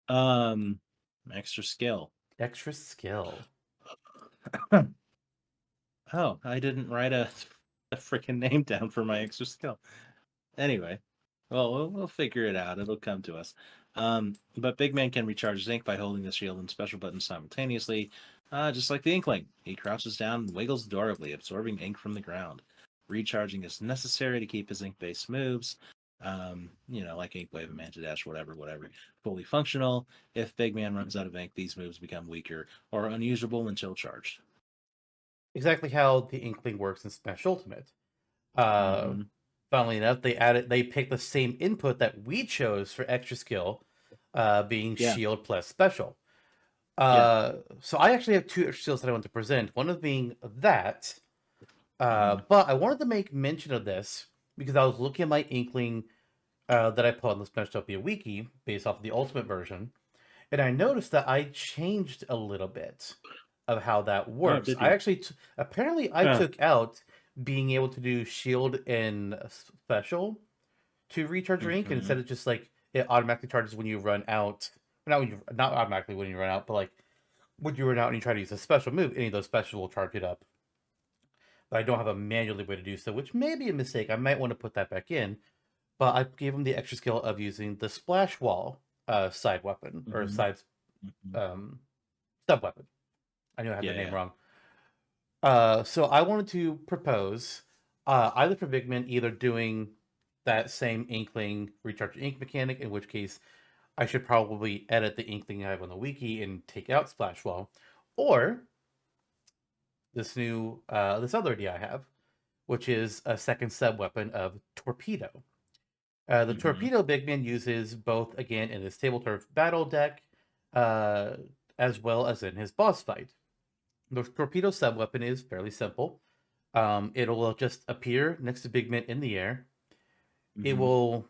Um, extra skill. Extra skill. Oh, I didn't write a freaking name down for my extra skill. Anyway, well, we'll figure it out. It'll come to us. But Big Man can recharge his ink by holding the shield and special buttons simultaneously, just like the Inkling. He crouches down and wiggles adorably, absorbing ink from the ground. Recharging is necessary to keep his ink-based moves, like Ink Wave and Manta Dash, whatever, fully functional. If Big Man runs out of ink, these moves become weaker or unusable until charged. Exactly how the Inkling works in Smash Ultimate. Uh, Mm-hmm. Funnily enough, they picked the same input that we chose for extra skill, being Yeah, shield plus special. yeah. So I actually have two extra skills that I want to present. One of being that, Mm-hmm. but I wanted to make mention of this because I was looking at my Inkling that I put on the Smashtopia wiki based off of the Ultimate version, and I noticed that I changed a little bit of how that Oh, works. did I you? actually apparently I Uh, took out being able to do shield and special to recharge your ink, and mm-hmm. instead of just like it automatically charges when you run out. Not automatically when you run out, but like when you run out and you try to use a special move, any of those special will charge it up. But I don't have a manually way to do so, which may be a mistake. I might want to put that back in. But I gave him the extra skill of using the splash wall side weapon or Mm-hmm. side Mm-hmm. um, sub weapon. I knew I had the Yeah, name yeah. wrong. So I wanted to propose either for Bigman, either doing that same Inkling recharge ink mechanic, in which case I should probably edit the Inkling I have on the wiki and take out Splash Wall, or this other idea I have, which is a second sub weapon of Torpedo. The Mm-hmm. Torpedo Bigman uses both again in his Table Turf battle deck, uh, as well as in his boss fight. The Torpedo sub weapon is fairly simple. It'll just appear next to Big Mint in the air. It Mm-hmm. will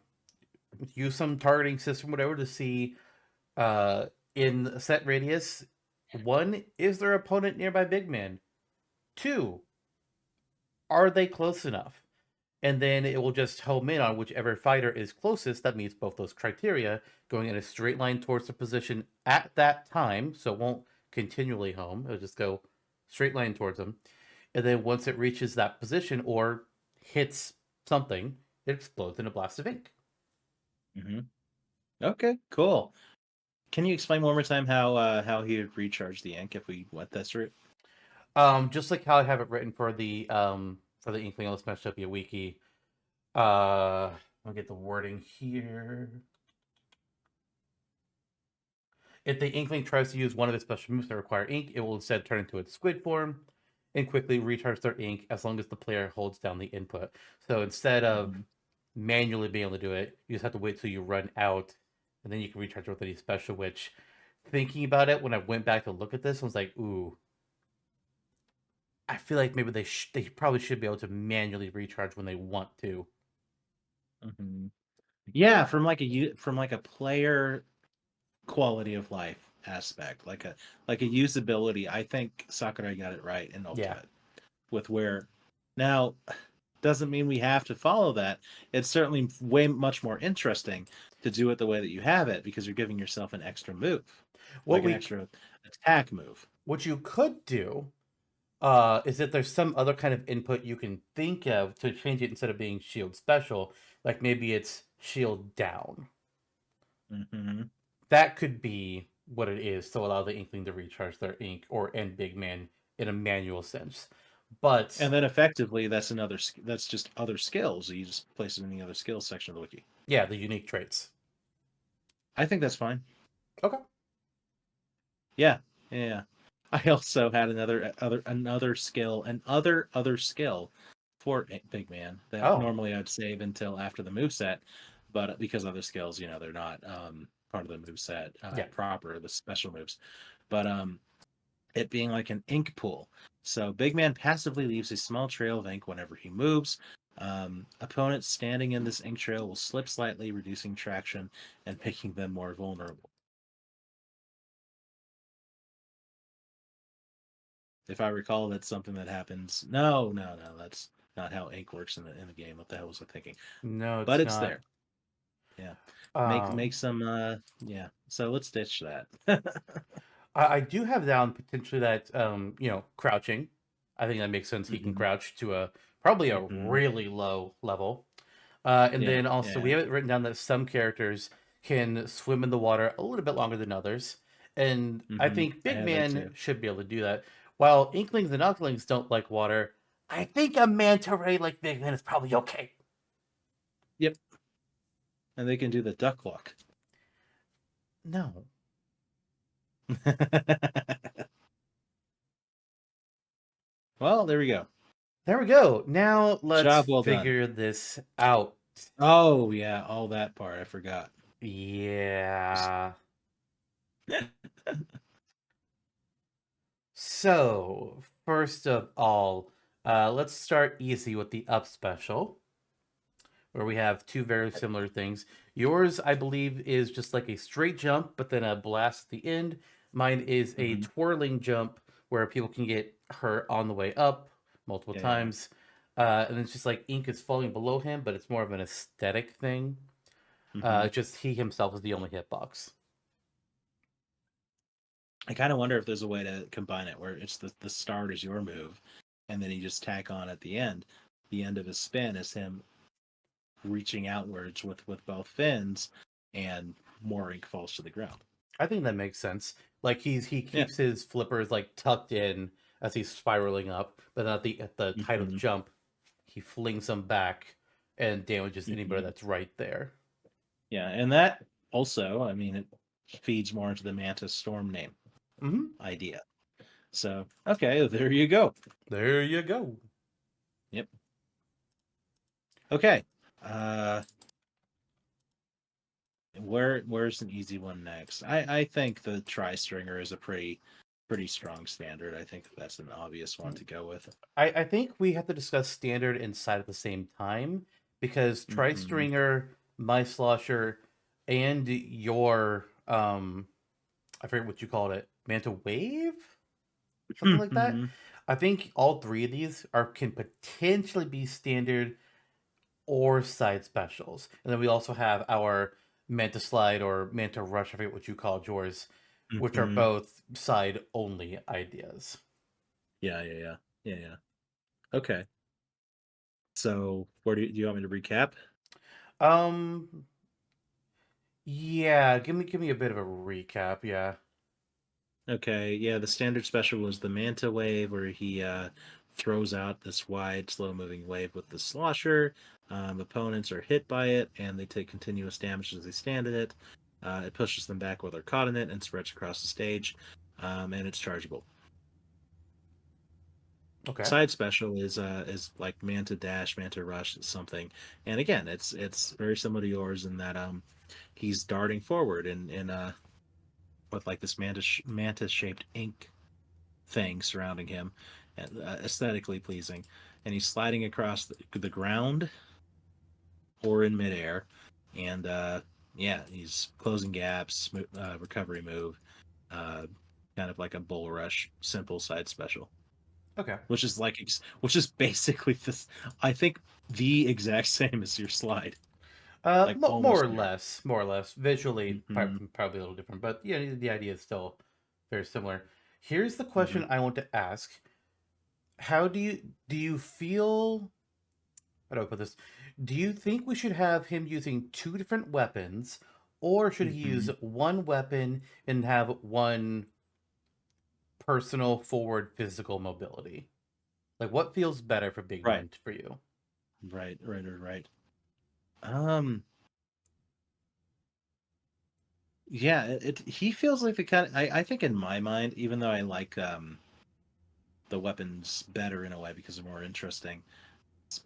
use some targeting system, whatever, to see in a set radius. One, is their opponent nearby Big Man? Two, are they close enough? And then it will just home in on whichever fighter is closest that meets both those criteria, going in a straight line towards the position at that time. So it won't continually home. It'll just go straight line towards them. And then once it reaches that position or hits something, it explodes in a blast of ink. Mm-hmm. Okay, cool. Can you explain one more time how he would recharge the ink if we went this route? Just like how I have it written for the Inkling on the Smashtopia wiki. I'll get the wording here. If the Inkling tries to use one of its special moves that require ink, it will instead turn into its squid form and quickly recharge their ink as long as the player holds down the input. So instead of Mhm. manually being able to do it, you just have to wait till you run out, and then you can recharge with any special. Which, thinking about it, when I went back to look at this, I was like, ooh, I feel like maybe they probably should be able to manually recharge when they want to. Mhm. Yeah, from like a player quality of life aspect, like a usability. I think Sakurai got it right in Yeah. Ultimate with where now doesn't mean we have to follow that. It's certainly way much more interesting to do it the way that you have it because you're giving yourself an extra move, What like an we extra attack move. what you could do is that there's some other kind of input you can think of to change it instead of being shield special, like maybe it's shield down. Hmm. That could be what it is to allow the Inkling to recharge their ink or end Big Man in a manual sense. But And then effectively, that's just other skills. You just place it in the other skills section of the wiki. yeah, the unique traits. I think that's fine. Okay. Yeah, yeah. I also had another skill, other skill for Big Man that Oh, normally I'd save until after the move set, but because other skills, they're not part of the move set yeah. proper, the special moves. But it being like an ink pool. So Big Man passively leaves a small trail of ink whenever he moves. Opponents standing in this ink trail will slip slightly, reducing traction and making them more vulnerable. If I recall, that's something that happens. No, no, no, that's not how ink works in the game. What the hell was I thinking? No, But it's it's not. there. Yeah, make Um, some. Yeah. So let's ditch that. I do have down potentially that crouching. I think that makes sense. He can Hmm. crouch to a probably a Hmm. really low level. And Yeah, then also we yeah. have it written down that some characters can swim in the water a little bit longer than others. And I Hmm. think I Big had that Man too. should be able to do that. While Inklings and Ocklings don't like water, I think a manta ray like Big Man is probably okay. Yep, and they can do the duck walk. No. Well, there we go. There we go. Now let's Job well done. figure this out. Oh yeah, all that part I forgot. Yeah. So, first of all, let's start easy with the up special, where we have two very similar things. Yours, I believe, is just like a straight jump, but then a blast at the end. Mine is a Hmm. twirling jump where people can get hurt on the way up multiple Yeah, yeah. times. And it's just like ink is falling below him, but it's more of an aesthetic thing. Hmm. Just he himself is the only hitbox. I kind of wonder if there's a way to combine it where it's the start is your move, and then you just tack on at the end. The end of his spin is him reaching outwards with both fins, and more ink falls to the ground. I think that makes sense. Like he Yeah. keeps his flippers like tucked in as he's spiraling up, but then at the height of the Hmm. jump, he flings them back and damages anybody Hmm. that's right there. Yeah, and that also, I mean, it feeds more into the Mantis Storm name Hmm. idea. So, okay, there you go. There you go. Yep. Okay. Uh, where's an easy one next? I think the tri stringer is a pretty strong standard. I think that's an obvious one to go with. I think we have to discuss standard and side at the same time because Hmm. Tri-Stringer, My Slosher, and your I forget what you called it, Manta Wave, something like that. Hmm. I think all three of these are can potentially be standard or side specials, and then we also have our Manta Slide or Manta Rush. I forget what you called yours, which are Hmm. both side only ideas. Yeah, yeah, yeah, yeah, yeah. Okay. So, where do you want me to recap? Um, yeah, give me a bit of a recap. Yeah. Okay, yeah, the standard special was the Manta Wave, where he throws out this wide, slow-moving wave with the slosher. Opponents are hit by it, and they take continuous damage as they stand in it. It pushes them back while they're caught in it and spreads across the stage, and it's chargeable. Okay. Side special is like Manta Dash, Manta Rush, something. And again, it's very similar to yours in that he's darting forward in with like this mantis shaped ink thing surrounding him, and aesthetically pleasing. And he's sliding across the ground or in midair, and yeah, he's closing gaps, recovery move, uh, kind of like a bull rush, simple side special, Okay. which is like which is basically this. I think the exact same as your slide, like More almost or there. less, more or less. Visually, Hmm. probably a little different, but yeah, the idea is still very similar. Here's the Hmm. question I want to ask: How do you feel? How do I put this? Do you think we should have him using two different weapons, or should he use Hmm. one weapon and have one personal forward physical mobility? Like, what feels better for Big Right, Mint for you? right. Um, yeah, he feels like the kind. I think in my mind, even though I like the weapons better in a way because they're more interesting,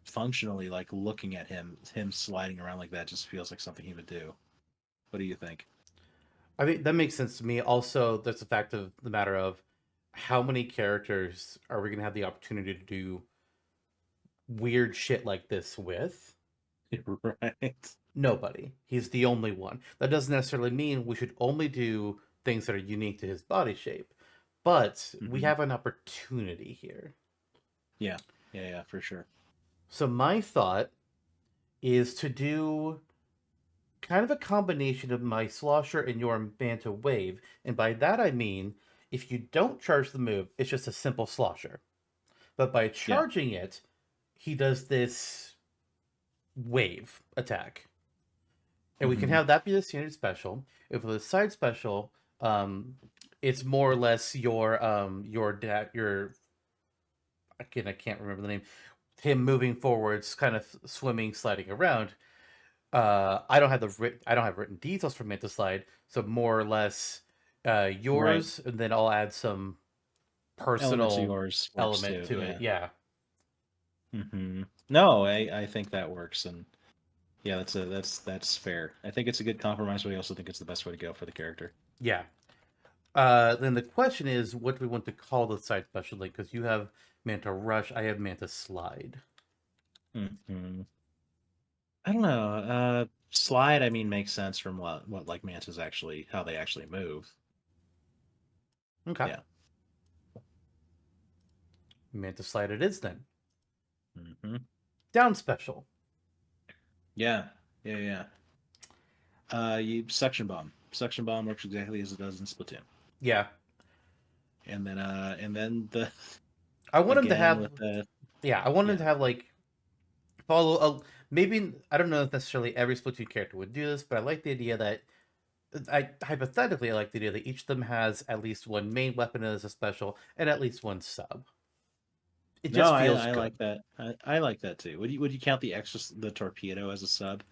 functionally, like looking at him sliding around like that just feels like something he would do. What do you think? I mean, that makes sense to me. Also, there's the fact of the matter of how many characters are we going to have the opportunity to do weird shit like this with? Right. Nobody. He's the only one. That doesn't necessarily mean we should only do things that are unique to his body shape, but we Hmm. have an opportunity here. Yeah, yeah, for sure. So, my thought is to do kind of a combination of my slosher and your manta wave. And by that I mean, if you don't charge the move, it's just a simple slosher. But by Yeah. charging it, he does this wave attack. And we can Hmm. have that be the standard special. If with a side special, um, it's more or less your again, I can't remember the name. Him moving forwards, kind of swimming, sliding around. I don't have written details for Manta Slide, so more or less Right. yours, and then I'll add some Elements of personal yours works element too. to it. Yeah. Yeah, No, I think that works, and yeah, that's fair. I think it's a good compromise, but I also think it's the best way to go for the character. yeah. Then the question is, what do we want to call the side special? Like, because you have Manta Rush, I have Manta Slide. Hmm. I don't know. Slide, I mean, makes sense from what like mantas actually how they actually move. Okay, Yeah. Manta Slide it is then. Hmm. Down special. Yeah. Yeah. You suction bomb. Suction bomb works exactly as it does in Splatoon. Yeah, And then the I want him to again have. with the Yeah, I want him yeah. to have like follow. Maybe I don't know if necessarily every Splatoon character would do this, but I like the idea that I like the idea that each of them has at least one main weapon as a special and at least one sub. It No, just feels I good. like that. I like that too. Would you count the torpedo as a sub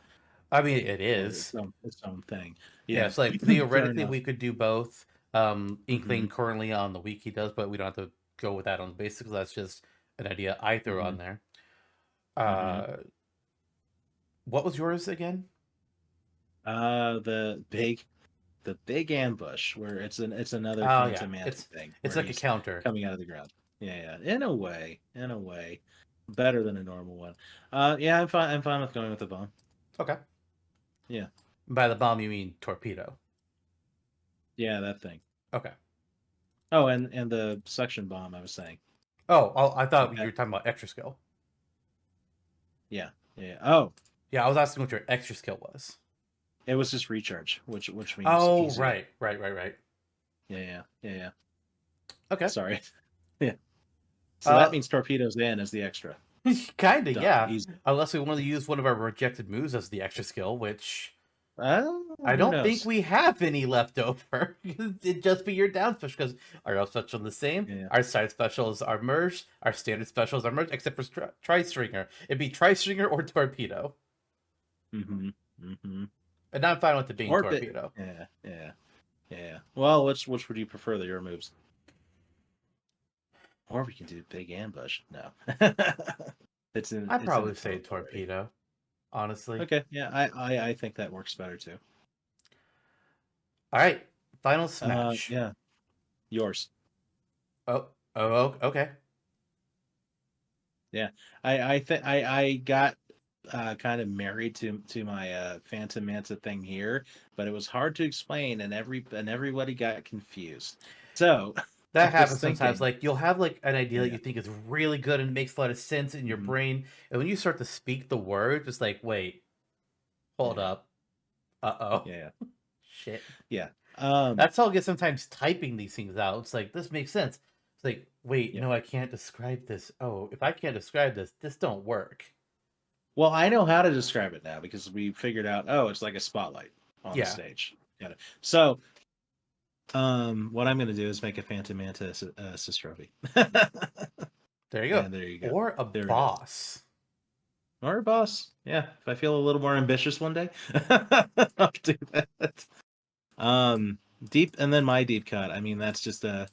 I mean, it or is. its own thing? Yeah, Yeah. it's like Fair theoretically enough. we could do both. Hmm. Inkling currently on the wiki does, but we don't have to go with that on the basics. That's just an idea I threw Hmm. on there. Hmm. Uh, what was yours again? The big ambush where it's another Oh yeah, Phantom Manta thing it's where like a he's counter. coming out of the ground. Yeah. In a way, better than a normal one. Yeah, I'm fine. I'm fine with going with the bomb. Okay. Yeah, By the bomb you mean torpedo. yeah, that thing. Okay. Oh, and the suction bomb. I was saying Oh, I like thought you that. were talking about extra skill. Yeah. Oh, Yeah, I was asking what your extra skill was. it was just recharge, which means Oh, easier. right. Yeah. Okay. Sorry. Yeah. So that Uh, means torpedoes in as the extra. kinda, Done. yeah. Easy. Unless we want to use one of our rejected moves as the extra skill, which I Who don't think knows? we have any left over. It'd just be your down special because our up special is the same. Yeah. Our side specials are merged. Our standard specials are merged, except for Tri Stringer. It'd be Tri Stringer or Torpedo. Mm-hmm. Mm-hmm. And I'm fine with it being Or bit. torpedo. Yeah. Well, which would you prefer the your moves? Or we can do big ambush. No. I'd it's in probably the say title already. torpedo, honestly. Okay, yeah, I think that works better too. All right, final smash. Yeah, yours. Okay. Yeah, I think I got kind of married to my Phantom Manta thing here, but it was hard to explain, and everybody got confused. So I That was happens sometimes. thinking, Like you'll have like an idea that yeah, you think is really good and makes a lot of sense in your mhm, brain, and when you start to speak the word, it's like, wait, hold yeah, up, uh-oh, yeah, shit. yeah, That's how I get sometimes typing these things out. It's like this makes sense. It's like, wait, yeah. no, I can't describe this. Oh, if I can't describe this, this don't work. Well, I know how to describe it now because we figured out. Oh, it's like a spotlight on the Yeah, stage. Got it. So, what I'm going to do is make a Phantom Manta assist trophy. there you go. And there you go. Or a There it is. boss. Or a boss. Yeah. If I feel a little more ambitious one day, I'll do that. Um, deep and then my deep cut. I mean, that's just a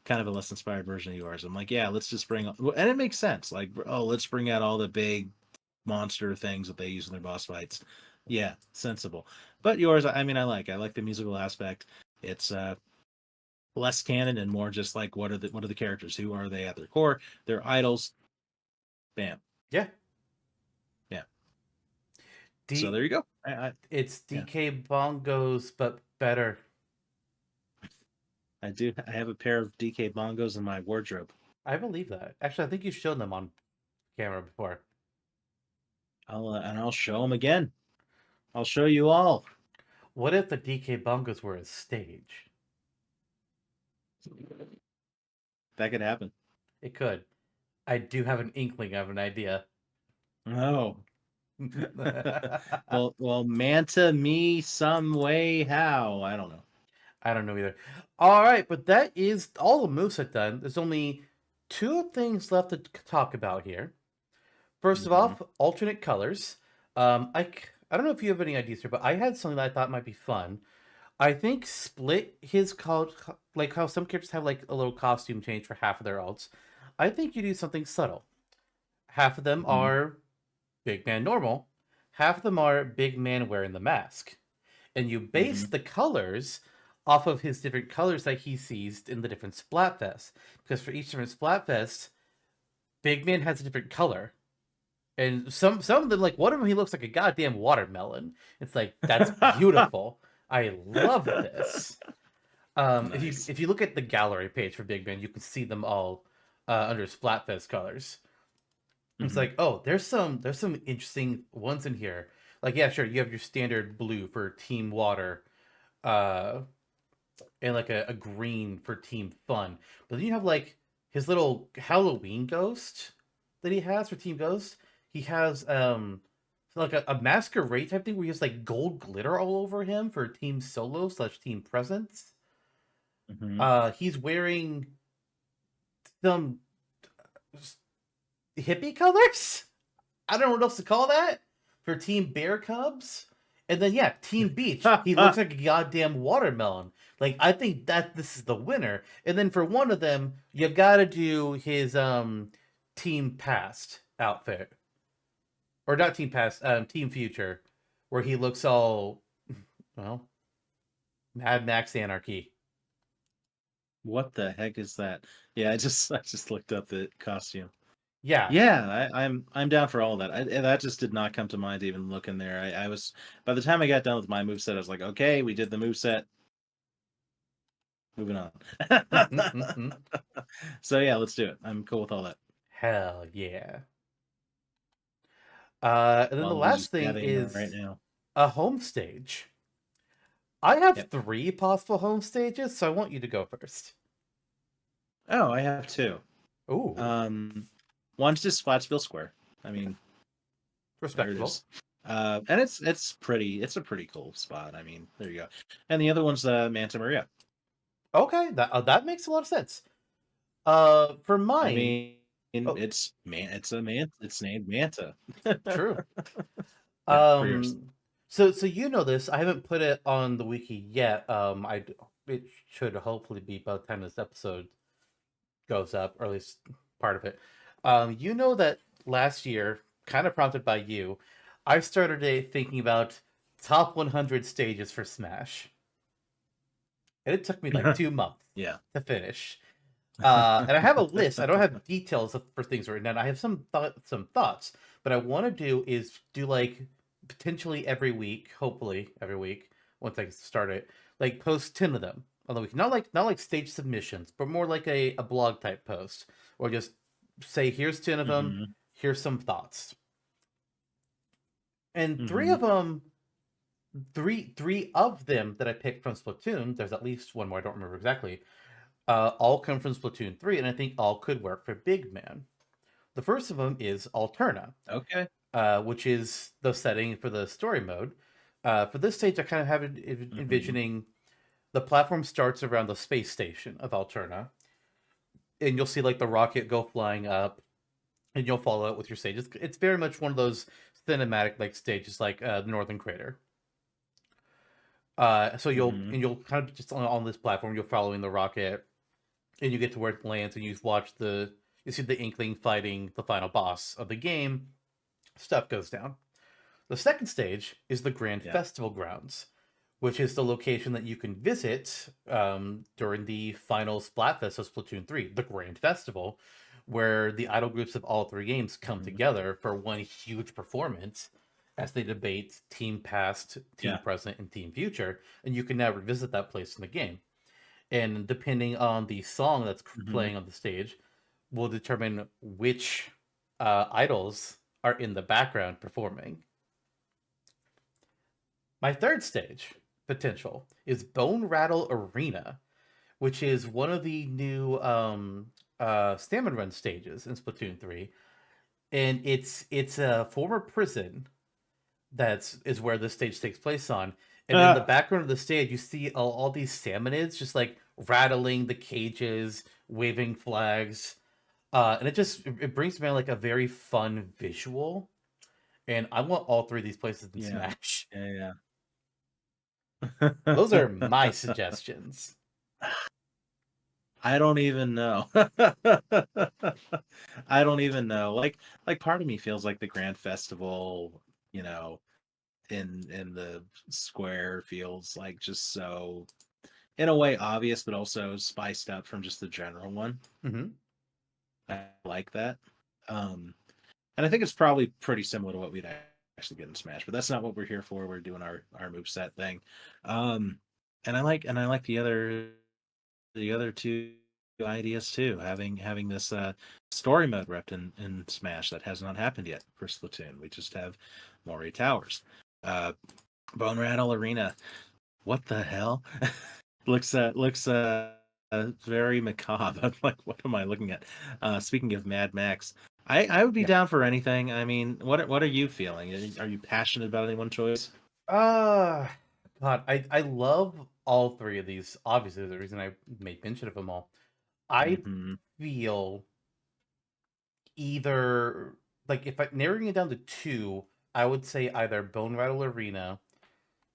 kind of a less inspired version of yours. I'm like, yeah, let's just bring and it makes sense. Like, oh, let's bring out all the big monster things that they use in their boss fights. Yeah, sensible. But yours, I mean, I like the musical aspect. It's less canon and more just like what are the characters? Who are they at their core? They're idols. Bam. Yeah. Yeah. So D there you go. it's Yeah. DK bongos, but better. I do. I have a pair of DK bongos in my wardrobe. I believe that. Actually, I think you've shown them on camera before. I'll show them again. I'll show you all. What if the DK bongos were a stage? That could happen. It could. I do have an inkling of an idea. Oh. well, Manta me some way how I don't know. I don't know either. All right, but that is all the moveset done. There's only two things left to talk about here. First of Hmm. all, alternate colors. I don't know if you have any ideas here, but I had something that I thought might be fun. I think split his like how some characters have like a little costume change for half of their alts. I think you do something subtle. Half of them Hmm. are big man normal. Half of them are big man wearing the mask. And you base Hmm. the colors off of his different colors that he sees in the different Splatfests. Because for each different Splatfest, Big Man has a different color. And some of them, like one of them, he looks like a goddamn watermelon. It's like that's beautiful. I love this. Nice. If you look at the gallery page for Big Man, you can see them all under Splatfest colors. It's Hmm. like, oh, there's some interesting ones in here. Like, yeah, sure, you have your standard blue for Team Water, uh, and like a green for Team Fun. But then you have like his little Halloween ghost that he has for Team Ghost. He has like a masquerade type thing where he has like gold glitter all over him for Team Solo / Team Presence. Hmm. He's wearing some hippie colors. I don't know what else to call that for Team Bear Cubs. And then yeah, Team Beach. He looks like a goddamn watermelon. Like I think that this is the winner. And then for one of them, you've got to do his Team Past outfit, or not Team Past, Team Future, where he looks all well, Mad Max Anarchy. What the heck is that? Yeah, I just looked up the costume. Yeah, Yeah, I'm down for all that. That just did not come to mind to even look in there. I was by the time I got done with my moveset, I was like, okay, we did the moveset. Moving on. So yeah, let's do it. I'm cool with all that. hell yeah. And then the Well, we're last just thing gathering right is now. a home stage. I have Yep. three possible home stages, so I want you to go first. Oh, I have two. Ooh, Um, one's just Spotsville Square. I mean, there it respectable. is. And it's pretty. It's a pretty cool spot. I mean, there you go. And the other one's Manta Maria. Okay, that makes a lot of sense. For I mine, mean, oh, it's a man. It's named Manta. true. Yeah, for yours. So you know this. I haven't put it on the wiki yet. It should hopefully be by the time this episode goes up, or at least part of it. You know that last year, kind of prompted by you, I started thinking about top 100 stages for Smash, and it took me like 2 months Yeah. to finish. And I have a list. I don't have details for things written down. I have some thoughts, but I want to do is do like potentially every week, hopefully every week once I start it, like post 10 of them on the week. Not like stage submissions, but more like a blog type post, or just say here's 10 of them. hmm Here's some thoughts, and three hmm of them. Three of them that I picked from Splatoon. There's at least one more. I don't remember exactly. All come from Splatoon 3, and I think all could work for Big Man. The first of them is Alterna, Okay. which is the setting for the story mode. For this stage, I kind of have it hmm envisioning the platform starts around the space station of Alterna, and you'll see like the rocket go flying up, and you'll follow it with your stage. It's very much one of those cinematic like stages, like the Northern Crater. So hmm you'll kind of just on this platform, you're following the rocket, and you get to where it lands, and you see the Inkling fighting the final boss of the game. Stuff goes down. The second stage is the Grand Yeah. Festival Grounds, which is the location that you can visit during the final Splatfest of Splatoon 3, the Grand Festival, where the idol groups of all three games come hmm together for one huge performance as they debate Team Past, Team Yeah. Present, and Team Future, and you can now revisit that place in the game. And depending on the song that's hmm playing on the stage, will determine which idols are in the background performing. My third stage potential is Bone Rattle Arena, which is one of the new Stamina Run stages in Splatoon 3. And it's a former prison that's is where this stage takes place on. And in the Ah, background of the stage, you see all these salmonids just like rattling the cages, waving flags. And it brings me like a very fun visual. And I want all three of these places in yeah. Smash. Yeah. Those are Yeah. my suggestions. I don't even know. I don't even know. Like part of me feels like the Grand Festival, you know, in the square feels like just so in a way obvious, but also spiced up from just the general one. Hmm. I like that. Um, and I think it's probably pretty similar to what we'd actually get in Smash, but that's not what we're here for. We're doing our move set thing. Um, and I like the other two ideas too. Having this story mode repped in Smash that has not happened yet for Splatoon. We just have Moray Towers. Uh, Bone Rattle Arena. What the hell? looks very macabre. I'm like, what am I looking at? Speaking of Mad Max, I would be Yeah. down for anything. I mean, what are you feeling? Are you passionate about any one choice? Uh God, I love all three of these. Obviously, the reason I made mention of them all. I hmm feel either like if I narrowing it down to two, I would say either Bone Rattle Arena,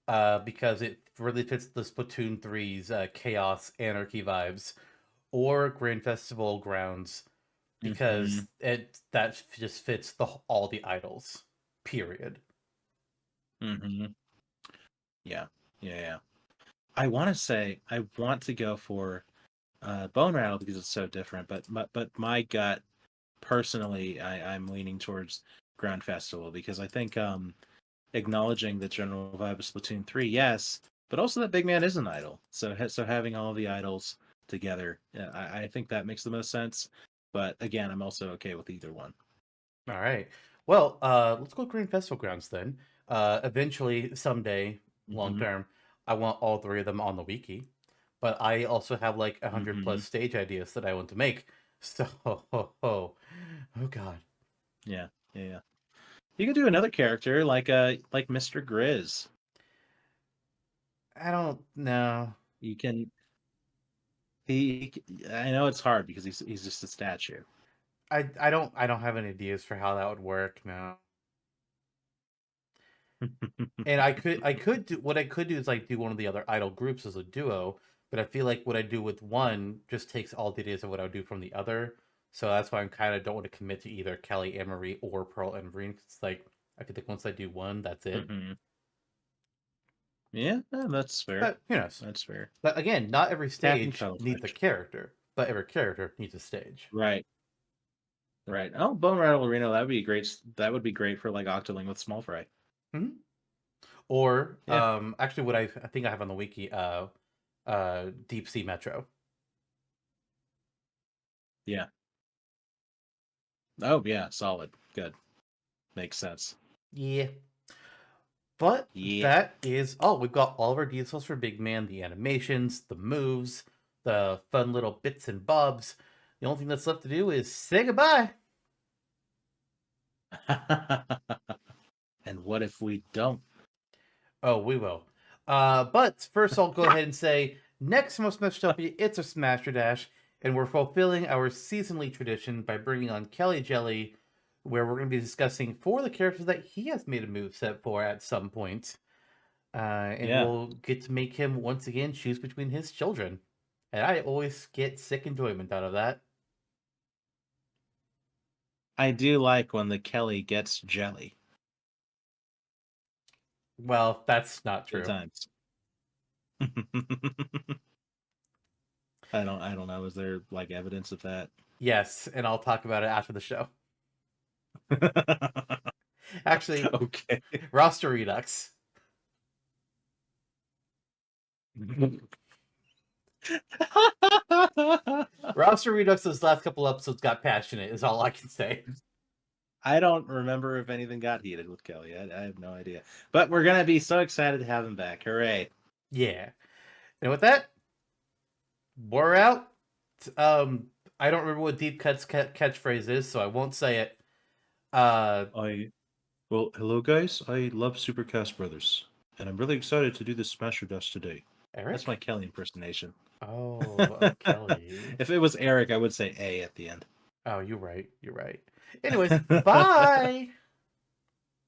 because it really fits the Splatoon 3's chaos anarchy vibes, or Grand Festival Grounds hmm because that just fits all the idols. Period. hmm Yeah, yeah, yeah. I want to say I want to go for Bone Rattle because it's so different, but my gut personally, I'm leaning towards Ground Festival because I think acknowledging the general vibe of Splatoon 3, yes, but also that Big Man is an idol. So having all the idols together, yeah, I think that makes the most sense. But again, I'm also okay with either one. All right. Well, let's go Green Festival Grounds then. Eventually, someday, long hmm term, I want all three of them on the wiki. But I also have like 100 hmm plus stage ideas that I want to make. So, oh God, Yeah, yeah, yeah. You could do another character like Mr. Grizz. I don't know. You can I know it's hard because he's just a statue. I don't have any ideas for how that would work. No. And I could do what I could do is like do one of the other idol groups as a duo, but I feel like what I do with one just takes all the ideas of what I would do from the other. So that's why I'm kind of don't want to commit to either Kelly and Marie or Pearl and Marine. 'Cause it's like I feel like once I do one, that's it. Mhm. Yeah, that's fair. But who knows? That's fair. But again, not every Captain stage needs a Cuttlefish. character, but every character needs a stage. Right. Right. Oh, Bone Rattle Reno, that would be great. That would be great for like Octoling with small fry. Mhm. Or Yeah. actually, what I think I have on the wiki, Deep Sea Metro. Yeah. Oh yeah, solid. Good. Makes sense. Yeah. But Yeah. that is all. We've got all of our details for Big Man, the animations, the moves, the fun little bits and bobs. The only thing that's left to do is say goodbye. And what if we don't? Oh, we will. But first, I'll go ahead and say next month's Smashtopia, it's a Smasher Dash, and we're fulfilling our seasonally tradition by bringing on Kelly Jelly, where we're going to be discussing 4 of the characters that he has made a move set for at some point. And Yeah. we'll get to make him once again choose between his children. And I always get sick enjoyment out of that. I do like when the Kelly gets jelly. Well, that's not Good true. times. I don't know. Is there like evidence of that? Yes, and I'll talk about it after the show. Actually, Okay. roster redux. Roster redux those last couple episodes got passionate, is all I can say. I don't remember if anything got heated with Kelly. I have no idea. But we're gonna be so excited to have him back. Hooray. Yeah. And with that, we're out. Um, I don't remember what Deep Cut's catchphrase is, so I won't say it. Well, hello guys. I love Supercast Brothers, and I'm really excited to do this Smasher Dust today. That's Eric? my Kelly impersonation. Oh, Kelly. If it was Eric, I would say A at the end. Oh, you're right. You're right. Anyways, bye.